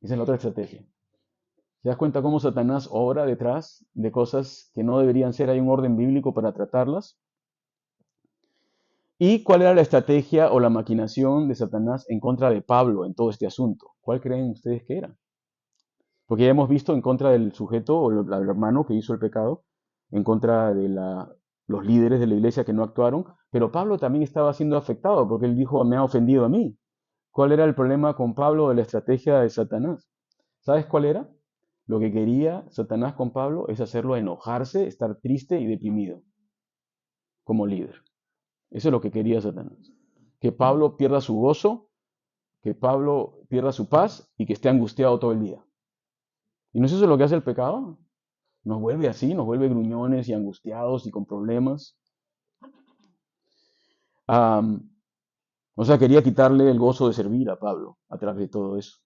Esa es la otra estrategia. ¿Te das cuenta cómo Satanás obra detrás de cosas que no deberían ser? Hay un orden bíblico para tratarlas. ¿Y cuál era la estrategia o la maquinación de Satanás en contra de Pablo en todo este asunto? ¿Cuál creen ustedes que era? Porque ya hemos visto en contra del sujeto o el hermano que hizo el pecado, en contra de los líderes de la iglesia que no actuaron, pero Pablo también estaba siendo afectado porque él dijo, me ha ofendido a mí. ¿Cuál era el problema con Pablo de la estrategia de Satanás? ¿Sabes cuál era? Lo que quería Satanás con Pablo es hacerlo enojarse, estar triste y deprimido como líder. Eso es lo que quería Satanás. Que Pablo pierda su gozo, que Pablo pierda su paz y que esté angustiado todo el día. ¿Y no es eso lo que hace el pecado? Nos vuelve así, nos vuelve gruñones y angustiados y con problemas. O sea, quería quitarle el gozo de servir a Pablo a través de todo eso.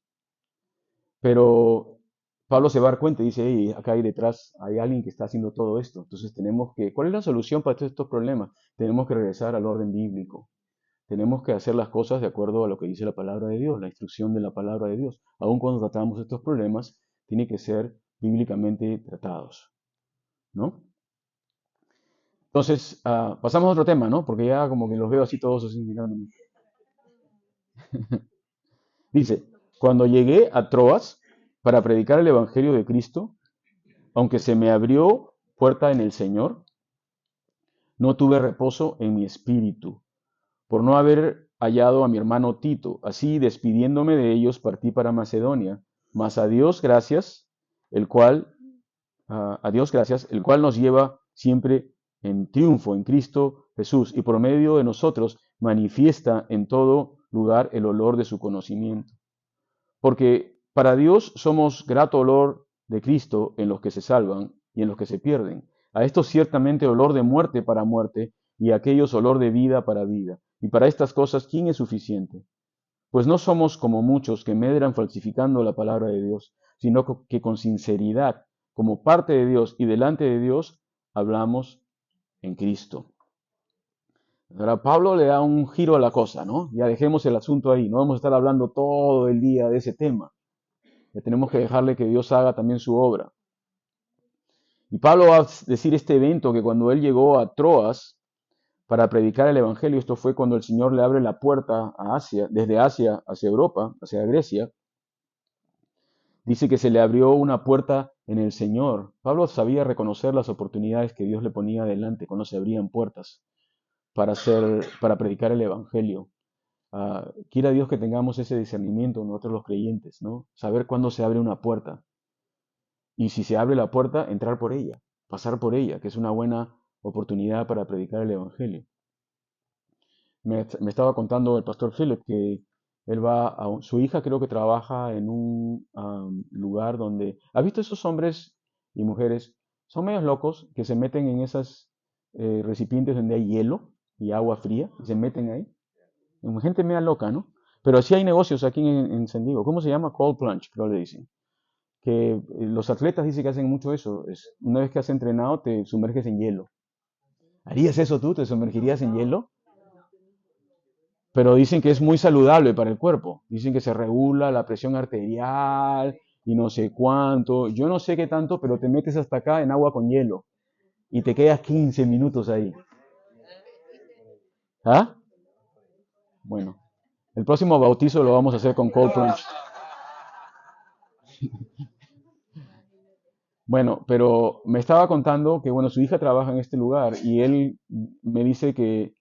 Pero Pablo se va a dar cuenta y dice, hey, acá hay detrás, hay alguien que está haciendo todo esto. Entonces tenemos que, ¿cuál es la solución para todos estos problemas? Tenemos que regresar al orden bíblico. Tenemos que hacer las cosas de acuerdo a lo que dice la palabra de Dios, la instrucción de la palabra de Dios. Aun cuando tratamos estos problemas, tiene que ser bíblicamente tratados, ¿no? Entonces, pasamos a otro tema, ¿no? Porque ya como que los veo así todos así mirándome. Dice, cuando llegué a Troas para predicar el Evangelio de Cristo, aunque se me abrió puerta en el Señor, no tuve reposo en mi espíritu, por no haber hallado a mi hermano Tito. Así, despidiéndome de ellos, partí para Macedonia. Mas a Dios gracias, el cual, a Dios gracias, el cual nos lleva siempre en triunfo en Cristo Jesús, y por medio de nosotros manifiesta en todo lugar el olor de su conocimiento. Porque para Dios somos grato olor de Cristo en los que se salvan y en los que se pierden. A estos ciertamente olor de muerte para muerte, y a aquellos olor de vida para vida. Y para estas cosas, ¿quién es suficiente? Pues no somos como muchos que medran falsificando la palabra de Dios, sino que con sinceridad, como parte de Dios y delante de Dios, hablamos en Cristo. Ahora Pablo le da un giro a la cosa, ¿no? Ya dejemos el asunto ahí, no vamos a estar hablando todo el día de ese tema. Ya tenemos que dejarle que Dios haga también su obra. Y Pablo va a decir este evento que cuando él llegó a Troas para predicar el Evangelio, esto fue cuando el Señor le abre la puerta a Asia, desde Asia hacia Europa, hacia Grecia, dice que se le abrió una puerta en el Señor. Pablo sabía reconocer las oportunidades que Dios le ponía adelante cuando se abrían puertas para predicar el Evangelio. Quiera Dios que tengamos ese discernimiento nosotros los creyentes, ¿no? Saber cuándo se abre una puerta. Y si se abre la puerta, entrar por ella, pasar por ella, que es una buena oportunidad para predicar el Evangelio. Me estaba contando el pastor Philip que él va su hija creo que trabaja en un lugar donde, ¿has visto esos hombres y mujeres? Son medios locos que se meten en esas recipientes donde hay hielo y agua fría y se meten ahí. Gente media loca, ¿no? Pero sí hay negocios aquí en San Diego. ¿Cómo se llama? Cold plunge, creo le dicen. Que los atletas dicen que hacen mucho eso. Una vez que has entrenado, te sumerges en hielo. ¿Harías eso tú? ¿Te sumergirías en hielo? Pero dicen que es muy saludable para el cuerpo. Dicen que se regula la presión arterial y no sé cuánto. Yo no sé qué tanto, pero te metes hasta acá en agua con hielo y te quedas 15 minutos ahí. ¿Ah? Bueno, el próximo bautizo lo vamos a hacer con cold plunge. Bueno, pero me estaba contando que, bueno, su hija trabaja en este lugar y él me dice que,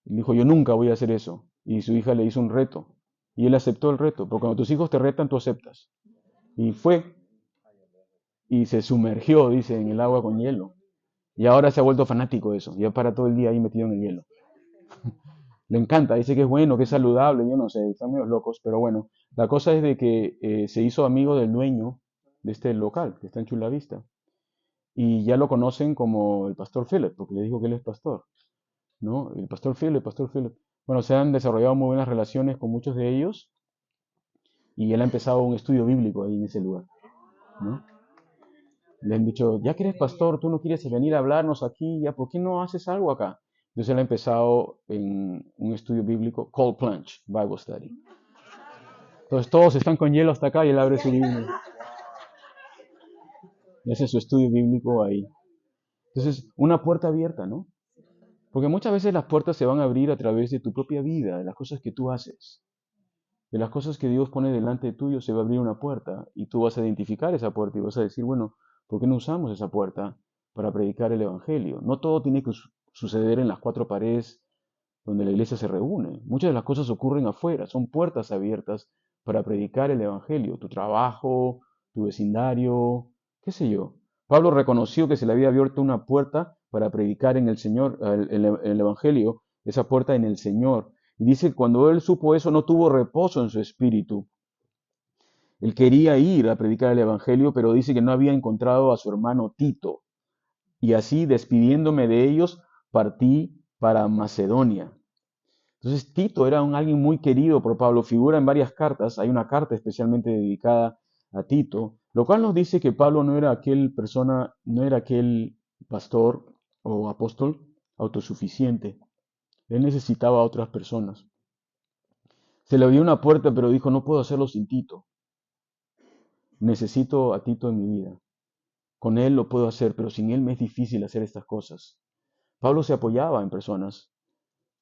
dijo, yo nunca voy a hacer eso. Y su hija le hizo un reto y él aceptó el reto, porque cuando tus hijos te retan, tú aceptas. Y fue y se sumergió, dice, en el agua con hielo. Y ahora se ha vuelto fanático de eso. Ya para todo el día ahí metido en el hielo. Le encanta, dice que es bueno, que es saludable, yo no sé, están medio locos, pero bueno. La cosa es de que se hizo amigo del dueño de este local, que está en Chula Vista. Y ya lo conocen como el pastor Philip, porque le dijo que él es pastor, ¿no? El pastor Philip, pastor Philip. Bueno, se han desarrollado muy buenas relaciones con muchos de ellos y él ha empezado un estudio bíblico ahí en ese lugar, ¿no? Le han dicho, ya que eres pastor, tú no quieres venir a hablarnos aquí, ya, ¿por qué no haces algo acá? Entonces él ha empezado en un estudio bíblico, Cold Plunge Bible Study. Entonces todos están con hielo hasta acá y él abre su Biblia y hace su estudio bíblico ahí. Entonces, una puerta abierta, ¿no? Porque muchas veces las puertas se van a abrir a través de tu propia vida, de las cosas que tú haces. De las cosas que Dios pone delante de tuyo se va a abrir una puerta y tú vas a identificar esa puerta y vas a decir, bueno, ¿por qué no usamos esa puerta para predicar el Evangelio? No todo tiene que suceder en las cuatro paredes donde la iglesia se reúne. Muchas de las cosas ocurren afuera, son puertas abiertas para predicar el Evangelio, tu trabajo, tu vecindario, qué sé yo. Pablo reconoció que se le había abierto una puerta para predicar en el Señor, el Evangelio, esa puerta en el Señor. Y dice que cuando él supo eso no tuvo reposo en su espíritu. Él quería ir a predicar el Evangelio, pero dice que no había encontrado a su hermano Tito. Y así, despidiéndome de ellos, partí para Macedonia. Entonces Tito era alguien muy querido por Pablo, figura en varias cartas, hay una carta especialmente dedicada a Tito, lo cual nos dice que Pablo no era aquel persona, no era aquel pastor o apóstol autosuficiente. Él necesitaba a otras personas. Se le abrió una puerta, pero dijo, no puedo hacerlo sin Tito. Necesito a Tito en mi vida. Con él lo puedo hacer, pero sin él me es difícil hacer estas cosas. Pablo se apoyaba en personas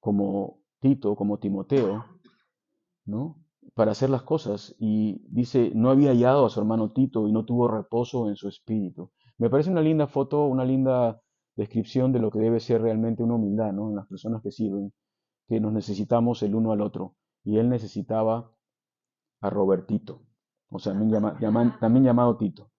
como Tito, como Timoteo, ¿no? Para hacer las cosas. Y dice, no había hallado a su hermano Tito y no tuvo reposo en su espíritu. Me parece una linda foto, una linda descripción de lo que debe ser realmente una humildad, ¿no? En las personas que sirven, que nos necesitamos el uno al otro. Y él necesitaba a Robertito, o sea, también llamado Tito.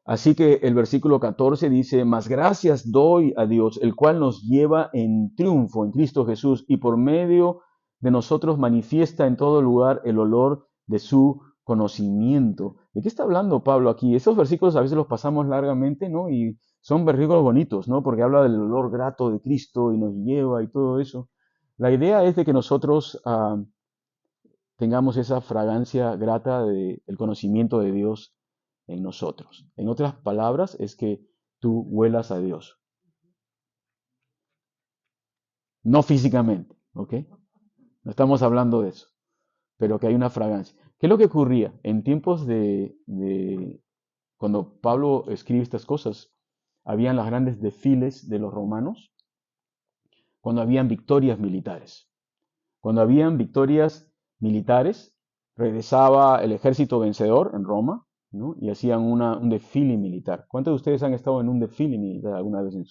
Así que el versículo 14 dice, mas gracias doy a Dios, el cual nos lleva en triunfo en Cristo Jesús y por medio de nosotros manifiesta en todo lugar el olor de su conocimiento. ¿De qué está hablando Pablo aquí? Estos versículos a veces los pasamos largamente, ¿no? Y son versículos bonitos, ¿no? Porque habla del olor grato de Cristo y nos lleva y todo eso. La idea es de que nosotros tengamos esa fragancia grata del conocimiento de Dios en nosotros. En otras palabras, es que tú huelas a Dios. No físicamente, ¿ok? No estamos hablando de eso, pero que hay una fragancia. ¿Qué es lo que ocurría? En tiempos cuando Pablo escribe estas cosas, habían los grandes desfiles de los romanos, cuando habían victorias militares. Cuando habían victorias militares, regresaba el ejército vencedor en Roma, ¿no? Y hacían un desfile militar. ¿Cuántos de ustedes han estado en un desfile militar alguna vez en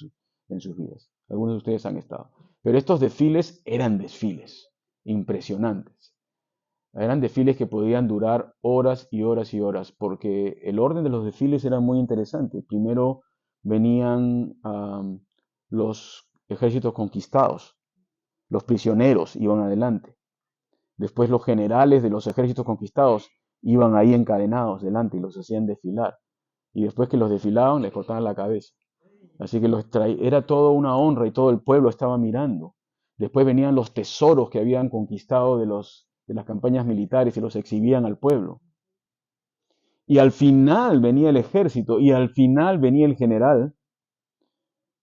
sus vidas? Algunos de ustedes han estado. Pero estos desfiles eran desfiles impresionantes. Eran desfiles que podían durar horas y horas y horas, porque el orden de los desfiles era muy interesante. Primero venían los ejércitos conquistados, los prisioneros iban adelante. Después los generales de los ejércitos conquistados iban ahí encadenados delante y los hacían desfilar. Y después que los desfilaban, les cortaban la cabeza. Así que era todo una honra y todo el pueblo estaba mirando. Después venían los tesoros que habían conquistado de las campañas militares y los exhibían al pueblo. Y al final venía el ejército y al final venía el general,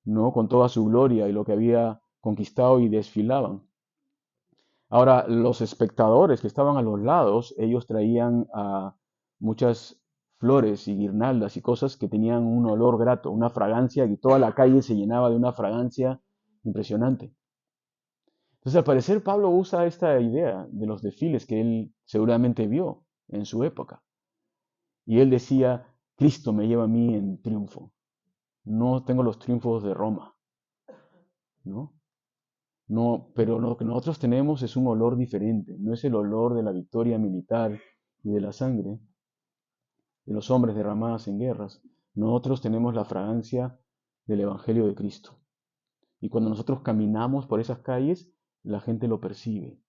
¿no? Con toda su gloria y lo que había conquistado y desfilaban. Ahora, los espectadores que estaban a los lados, ellos traían muchas flores y guirnaldas y cosas que tenían un olor grato, una fragancia, y toda la calle se llenaba de una fragancia impresionante. Entonces, al parecer, Pablo usa esta idea de los desfiles que él seguramente vio en su época. Y él decía, Cristo me lleva a mí en triunfo. No tengo los triunfos de Roma, ¿no? No, pero lo que nosotros tenemos es un olor diferente. No es el olor de la victoria militar y de la sangre de los hombres derramadas en guerras. Nosotros tenemos la fragancia del Evangelio de Cristo. Y cuando nosotros caminamos por esas calles, la gente lo percibe.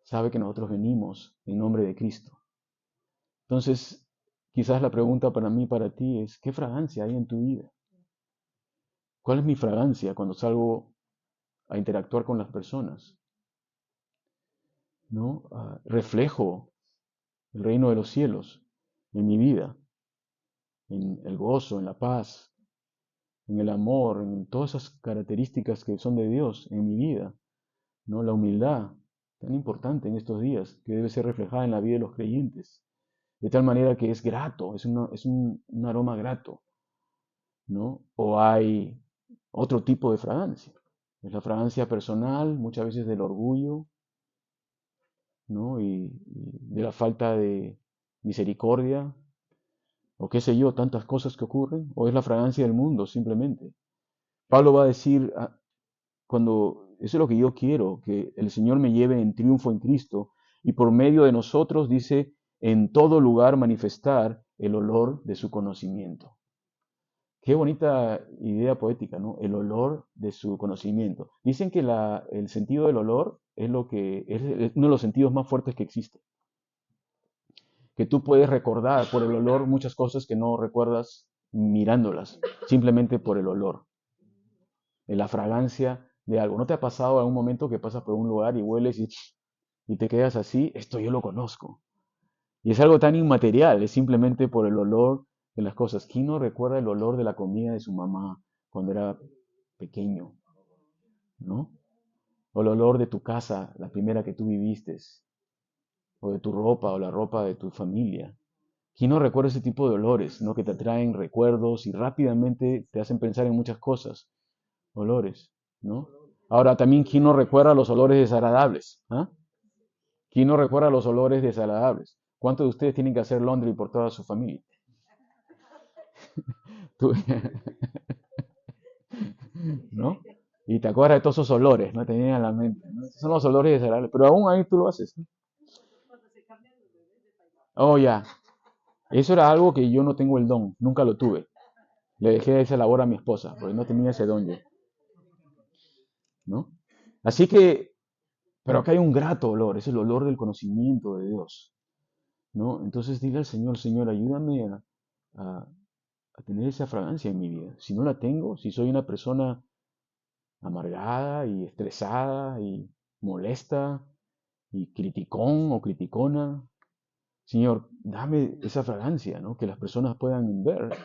Sabe que nosotros venimos en nombre de Cristo. Entonces, quizás la pregunta para mí, para ti es, ¿qué fragancia hay en tu vida? ¿Cuál es mi fragancia cuando salgo a interactuar con las personas? ¿No? Reflejo el reino de los cielos en mi vida, en el gozo, en la paz, en el amor, en todas esas características que son de Dios en mi vida, ¿no? La humildad, tan importante en estos días, que debe ser reflejada en la vida de los creyentes, de tal manera que es grato, es un aroma grato, ¿no? O hay otro tipo de fragancia. Es la fragancia personal, muchas veces del orgullo, ¿no? Y de la falta de misericordia, o qué sé yo, tantas cosas que ocurren, o es la fragancia del mundo simplemente. Pablo va a decir, cuando eso es lo que yo quiero, que el Señor me lleve en triunfo en Cristo, y por medio de nosotros, dice, en todo lugar manifestar el olor de su conocimiento. Qué bonita idea poética, ¿no? El olor de su conocimiento. Dicen que el sentido del olor es es uno de los sentidos más fuertes que existe. Que tú puedes recordar por el olor muchas cosas que no recuerdas mirándolas, simplemente por el olor, de la fragancia de algo. ¿No te ha pasado algún momento que pasas por un lugar y hueles y te quedas así? Esto yo lo conozco. Y es algo tan inmaterial, es simplemente por el olor de las cosas. ¿Quién no recuerda el olor de la comida de su mamá cuando era pequeño? ¿No? O el olor de tu casa, la primera que tú viviste, o de tu ropa o la ropa de tu familia. ¿Quién no recuerda ese tipo de olores, ¿no? Que te traen recuerdos y rápidamente te hacen pensar en muchas cosas? Olores, ¿no? Ahora también, ¿quién no recuerda los olores desagradables? ¿Ah? ¿Quién no recuerda los olores desagradables? ¿Cuántos de ustedes tienen que hacer laundry por toda su familia? Tú- ¿No? Y te acuerdas de todos esos olores, ¿no? Te vienen a la mente, ¿no? Esos son los olores desagradables, pero aún ahí tú lo haces, ¿no? Oh, ya. Eso era algo que yo no tengo el don, nunca lo tuve. Le dejé esa labor a mi esposa, porque no tenía ese don yo, ¿no? Así que, pero acá hay un grato olor, es el olor del conocimiento de Dios, ¿no? Entonces dile al Señor, Señor, ayúdame a, a tener esa fragancia en mi vida. Si no la tengo, si soy una persona amargada y estresada y molesta y criticón o criticona, Señor, dame esa fragancia, ¿no? Que las personas puedan ver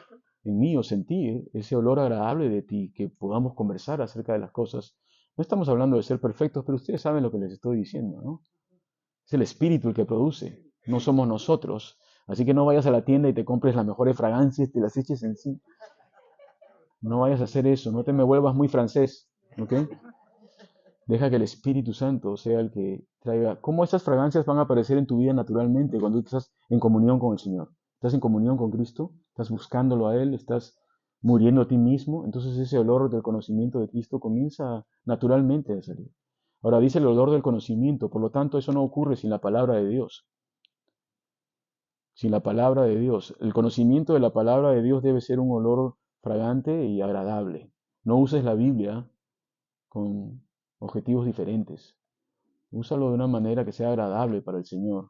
en mí o sentir ese olor agradable de ti, que podamos conversar acerca de las cosas. No estamos hablando de ser perfectos, pero ustedes saben lo que les estoy diciendo, ¿no? Es el Espíritu el que produce, no somos nosotros. Así que no vayas a la tienda y te compres las mejores fragancias y te las eches encima. No vayas a hacer eso, no te me vuelvas muy francés, ¿ok? Deja que el Espíritu Santo sea el que traiga. ¿Cómo esas fragancias van a aparecer en tu vida naturalmente cuando tú estás en comunión con el Señor? ¿Estás en comunión con Cristo? ¿Estás buscándolo a Él? ¿Estás muriendo a ti mismo? Entonces ese olor del conocimiento de Cristo comienza naturalmente a salir. Ahora dice el olor del conocimiento, por lo tanto eso no ocurre sin la palabra de Dios. Sin la palabra de Dios. El conocimiento de la palabra de Dios debe ser un olor fragante y agradable. No uses la Biblia con objetivos diferentes. Úsalo de una manera que sea agradable para el Señor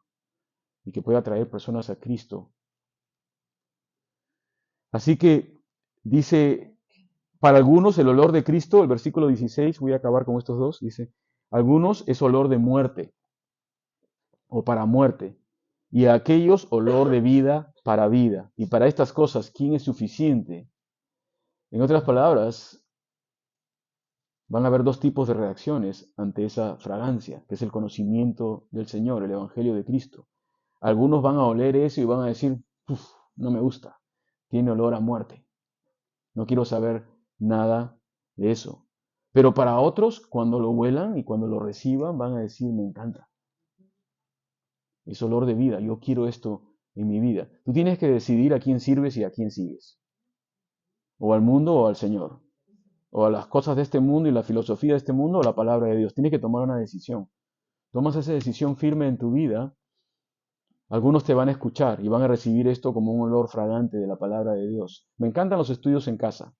y que pueda atraer personas a Cristo. Así que dice, para algunos el olor de Cristo, el versículo 16, voy a acabar con estos dos, dice, algunos es olor de muerte o para muerte, y a aquellos olor de vida para vida. Y para estas cosas, ¿quién es suficiente? En otras palabras, van a haber dos tipos de reacciones ante esa fragancia, que es el conocimiento del Señor, el Evangelio de Cristo. Algunos van a oler eso y van a decir, no me gusta, tiene olor a muerte, no quiero saber nada de eso. Pero para otros, cuando lo huelan y cuando lo reciban, van a decir, me encanta, es olor de vida, yo quiero esto en mi vida. Tú tienes que decidir a quién sirves y a quién sigues, o al mundo o al Señor, o a las cosas de este mundo y la filosofía de este mundo o la palabra de Dios. Tienes que tomar una decisión. Tomas esa decisión firme en tu vida. Algunos te van a escuchar y van a recibir esto como un olor fragante de la palabra de Dios. Me encantan los estudios en casa.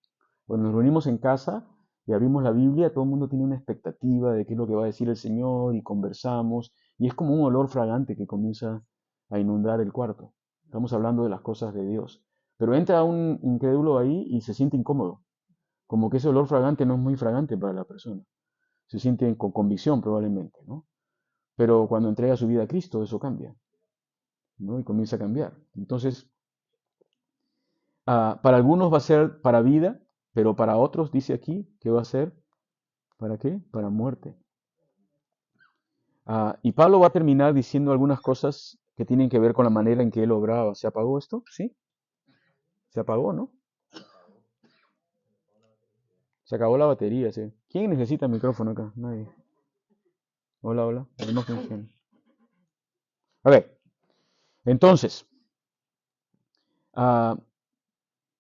Cuando nos reunimos en casa y abrimos la Biblia, todo el mundo tiene una expectativa de qué es lo que va a decir el Señor y conversamos. Y es como un olor fragante que comienza a inundar el cuarto. Estamos hablando de las cosas de Dios. Pero entra un incrédulo ahí y se siente incómodo. Como que ese olor fragante no es muy fragante para la persona. Se siente con convicción probablemente, ¿no? Pero cuando entrega su vida a Cristo, eso cambia, ¿no? Y comienza a cambiar. Entonces, para algunos va a ser para vida, pero para otros, dice aquí, que va a ser, ¿para qué? Para muerte. Y Pablo va a terminar diciendo algunas cosas que tienen que ver con la manera en que él obraba. ¿Se apagó esto? ¿Sí? Se apagó, ¿no? Se acabó la batería, sí. ¿Quién necesita micrófono acá? Nadie. Hola, hola. Pero no funciona. A ver, entonces, ah,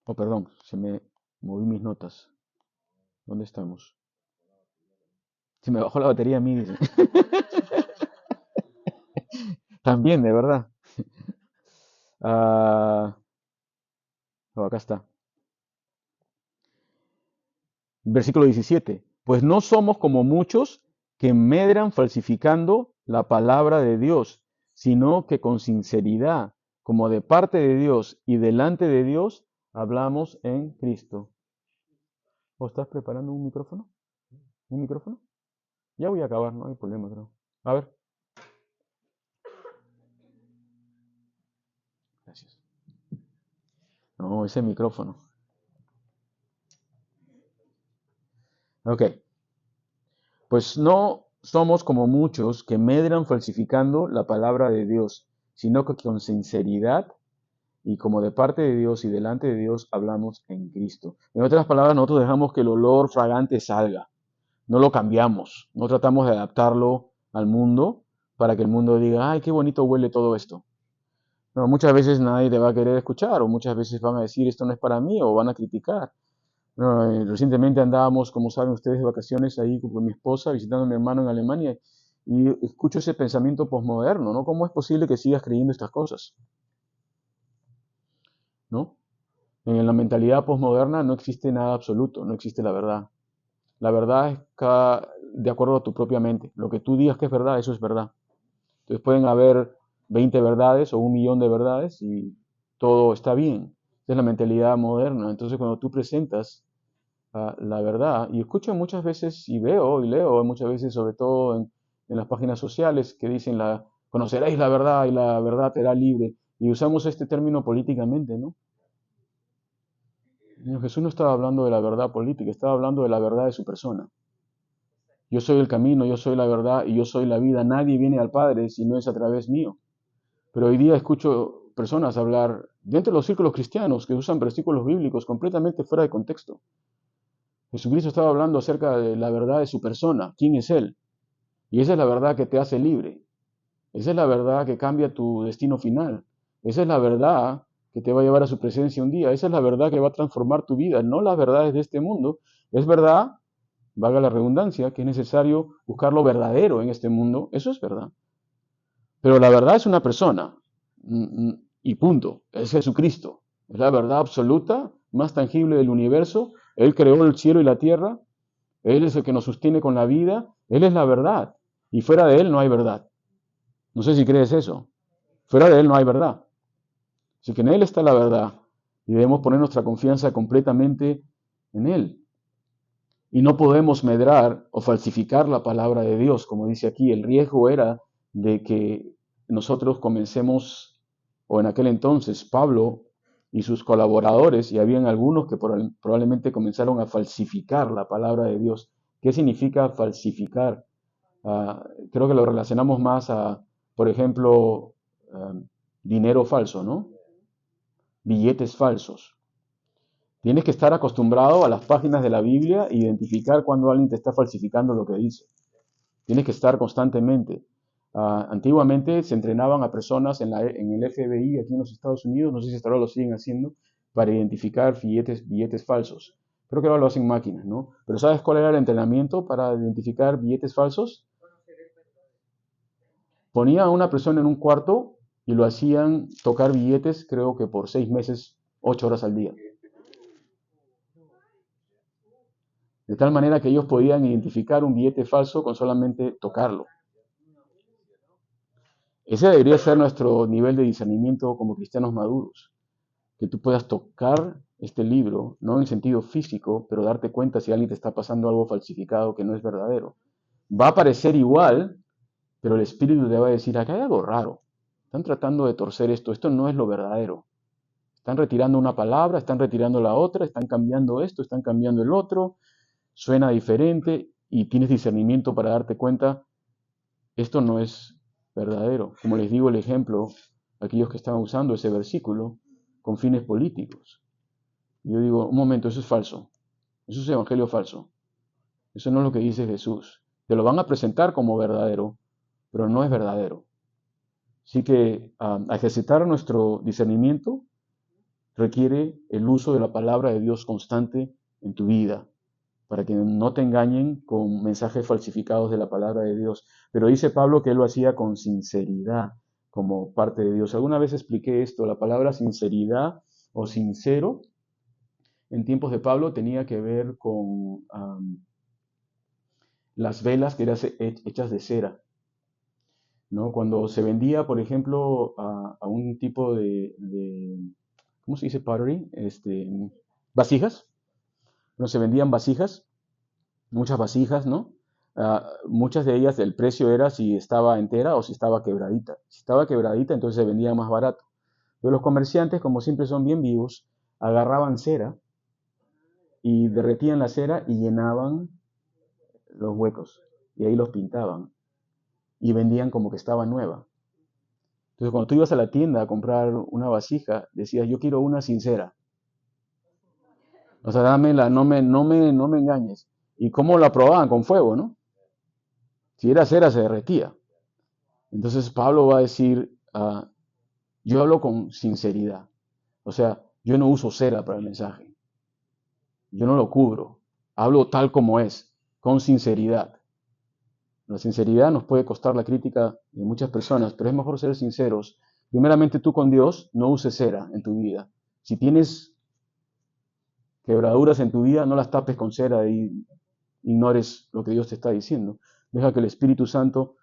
oh, perdón, se me moví mis notas. ¿Dónde estamos? Se me bajó la batería a mí, dice. También, de verdad. Ah, oh, acá está. Versículo 17. Pues no somos como muchos que medran falsificando la palabra de Dios, sino que con sinceridad, como de parte de Dios y delante de Dios, hablamos en Cristo. ¿O estás preparando un micrófono? ¿Un micrófono? Ya voy a acabar, no hay problema, creo. A ver. Gracias. No, ese micrófono. Ok. Pues no somos como muchos que medran falsificando la palabra de Dios, sino que con sinceridad y como de parte de Dios y delante de Dios hablamos en Cristo. En otras palabras, nosotros dejamos que el olor fragante salga, no lo cambiamos, no tratamos de adaptarlo al mundo para que el mundo diga, ay, qué bonito huele todo esto. No, muchas veces nadie te va a querer escuchar o muchas veces van a decir, esto no es para mí o van a criticar. No, recientemente andábamos, como saben ustedes, de vacaciones ahí con mi esposa, visitando a mi hermano en Alemania, y escucho ese pensamiento posmoderno, ¿no? ¿Cómo es posible que sigas creyendo estas cosas? ¿No? En la mentalidad posmoderna no existe nada absoluto, no existe la verdad. La verdad es de acuerdo a tu propia mente. Lo que tú digas que es verdad, eso es verdad. Entonces pueden haber 20 verdades o 1 millón de verdades y todo está bien. Esa es la mentalidad moderna. Entonces cuando tú presentas la verdad, y escucho muchas veces y veo y leo muchas veces, sobre todo en las páginas sociales, que dicen conoceréis la verdad y la verdad te hará libre. Y usamos este término políticamente, ¿no? Jesús no estaba hablando de la verdad política, estaba hablando de la verdad de su persona. Yo soy el camino, yo soy la verdad y yo soy la vida. Nadie viene al Padre si no es a través mío. Pero hoy día escucho personas hablar dentro de los círculos cristianos que usan versículos bíblicos completamente fuera de contexto. Jesucristo estaba hablando acerca de la verdad de su persona, quién es Él. Y esa es la verdad que te hace libre. Esa es la verdad que cambia tu destino final. Esa es la verdad que te va a llevar a su presencia un día. Esa es la verdad que va a transformar tu vida, no las verdades de este mundo. Es verdad, valga la redundancia, que es necesario buscar lo verdadero en este mundo. Eso es verdad. Pero la verdad es una persona. Y punto. Es Jesucristo. Es la verdad absoluta, más tangible del universo. Él creó el cielo y la tierra. Él es el que nos sostiene con la vida. Él es la verdad. Y fuera de Él no hay verdad. No sé si crees eso. Fuera de Él no hay verdad. Así que en Él está la verdad. Y debemos poner nuestra confianza completamente en Él. Y no podemos medrar o falsificar la palabra de Dios. Como dice aquí, el riesgo era de que nosotros comencemos, o en aquel entonces Pablo y sus colaboradores, y habían algunos que probablemente comenzaron a falsificar la palabra de Dios. ¿Qué significa falsificar? Creo que lo relacionamos más a, por ejemplo, dinero falso, ¿no? Billetes falsos. Tienes que estar acostumbrado a las páginas de la Biblia e identificar cuando alguien te está falsificando lo que dice. Tienes que estar constantemente. Antiguamente se entrenaban a personas en el FBI aquí en los Estados Unidos, no sé si hasta ahora lo siguen haciendo, para identificar billetes falsos. Creo que ahora lo hacen máquinas, ¿no? Pero ¿sabes cuál era el entrenamiento para identificar billetes falsos? Ponían a una persona en un cuarto y lo hacían tocar billetes, creo que por 6 meses, 8 horas al día. De tal manera que ellos podían identificar un billete falso con solamente tocarlo. Ese debería ser nuestro nivel de discernimiento como cristianos maduros. Que tú puedas tocar este libro, no en el sentido físico, pero darte cuenta si alguien te está pasando algo falsificado que no es verdadero. Va a parecer igual, pero el Espíritu te va a decir, acá hay algo raro. Están tratando de torcer esto no es lo verdadero. Están retirando una palabra, están retirando la otra, están cambiando esto, están cambiando el otro, suena diferente y tienes discernimiento para darte cuenta, esto no es verdadero. Como les digo el ejemplo, aquellos que estaban usando ese versículo con fines políticos. Yo digo, un momento, eso es falso, eso es evangelio falso, eso no es lo que dice Jesús. Te lo van a presentar como verdadero, pero no es verdadero. Así que ejercitar nuestro discernimiento requiere el uso de la palabra de Dios constante en tu vida, para que no te engañen con mensajes falsificados de la palabra de Dios. Pero dice Pablo que él lo hacía con sinceridad, como parte de Dios. Alguna vez expliqué esto, la palabra sinceridad o sincero en tiempos de Pablo tenía que ver con las velas que eran hechas de cera, ¿no? Cuando se vendía, por ejemplo, a un tipo de ¿cómo se dice pottery? Vasijas. No, se vendían vasijas, muchas vasijas, ¿no? Muchas de ellas el precio era si estaba entera o si estaba quebradita. Si estaba quebradita, entonces se vendía más barato. Pero los comerciantes, como siempre son bien vivos, agarraban cera y derretían la cera y llenaban los huecos. Y ahí los pintaban. Y vendían como que estaba nueva. Entonces, cuando tú ibas a la tienda a comprar una vasija, decías, yo quiero una sincera. O sea, dámela, no me engañes. ¿Y cómo la probaban? Con fuego, ¿no? Si era cera, se derretía. Entonces, Pablo va a decir, yo hablo con sinceridad. O sea, yo no uso cera para el mensaje. Yo no lo cubro. Hablo tal como es, con sinceridad. La sinceridad nos puede costar la crítica de muchas personas, pero es mejor ser sinceros. Primeramente tú con Dios, no uses cera en tu vida. Si tienes quebraduras en tu vida, no las tapes con cera y ignores lo que Dios te está diciendo. Deja que el Espíritu Santo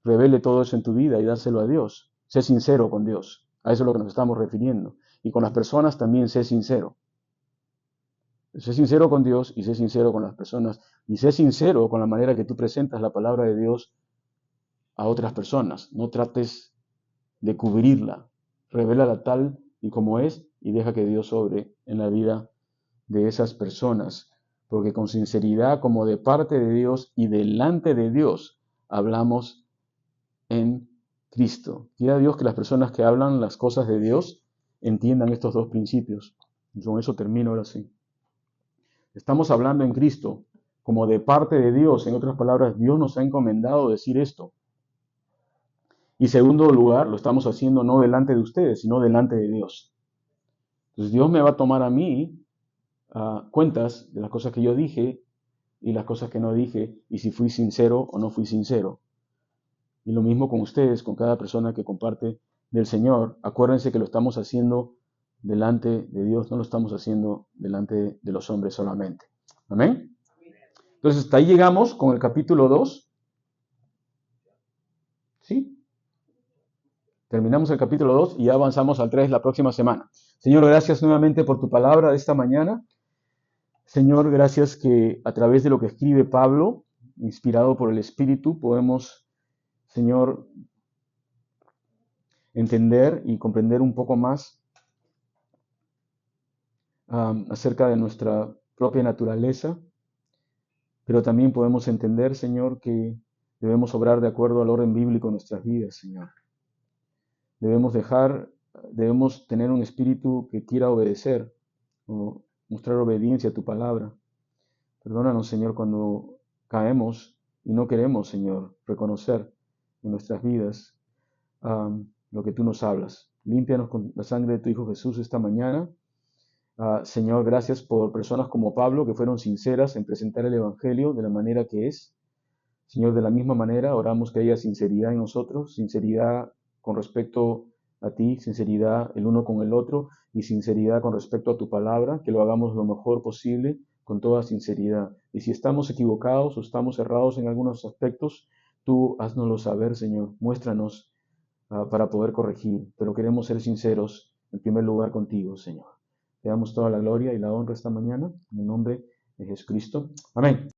revele todo eso en tu vida y dárselo a Dios. Sé sincero con Dios. A eso es lo que nos estamos refiriendo. Y con las personas también sé sincero. Sé sincero con Dios y sé sincero con las personas. Y sé sincero con la manera que tú presentas la palabra de Dios a otras personas. No trates de cubrirla. Revélala tal y como es y deja que Dios obre en la vida de esas personas. Porque con sinceridad, como de parte de Dios y delante de Dios, hablamos en Cristo. Quiera Dios que las personas que hablan las cosas de Dios entiendan estos dos principios. Y con eso termino ahora sí. Estamos hablando en Cristo, como de parte de Dios. En otras palabras, Dios nos ha encomendado decir esto. Y segundo lugar, lo estamos haciendo no delante de ustedes, sino delante de Dios. Entonces Dios me va a tomar a mí cuentas de las cosas que yo dije y las cosas que no dije, y si fui sincero o no fui sincero. Y lo mismo con ustedes, con cada persona que comparte del Señor. Acuérdense que lo estamos haciendo delante de Dios, no lo estamos haciendo delante de los hombres solamente. Amén. Entonces, hasta ahí llegamos con el capítulo 2. ¿Sí? Terminamos el capítulo 2 y ya avanzamos al 3 la próxima semana. Señor, gracias nuevamente por tu palabra de esta mañana. Señor, gracias que a través de lo que escribe Pablo, inspirado por el Espíritu, podemos, Señor, entender y comprender un poco más acerca de nuestra propia naturaleza, pero también podemos entender, Señor, que debemos obrar de acuerdo al orden bíblico en nuestras vidas, Señor. Debemos tener un espíritu que quiera obedecer o mostrar obediencia a tu palabra. Perdónanos, Señor, cuando caemos y no queremos, Señor, reconocer en nuestras vidas lo que tú nos hablas. Límpianos con la sangre de tu Hijo Jesús esta mañana. Señor, gracias por personas como Pablo que fueron sinceras en presentar el Evangelio de la manera que es. Señor, de la misma manera oramos que haya sinceridad en nosotros, sinceridad con respecto a ti, sinceridad el uno con el otro y sinceridad con respecto a tu palabra, que lo hagamos lo mejor posible con toda sinceridad. Y si estamos equivocados o estamos errados en algunos aspectos, tú haznoslo saber, Señor. Muéstranos para poder corregir. Pero queremos ser sinceros en primer lugar contigo, Señor. Te damos toda la gloria y la honra esta mañana en el nombre de Jesucristo. Amén.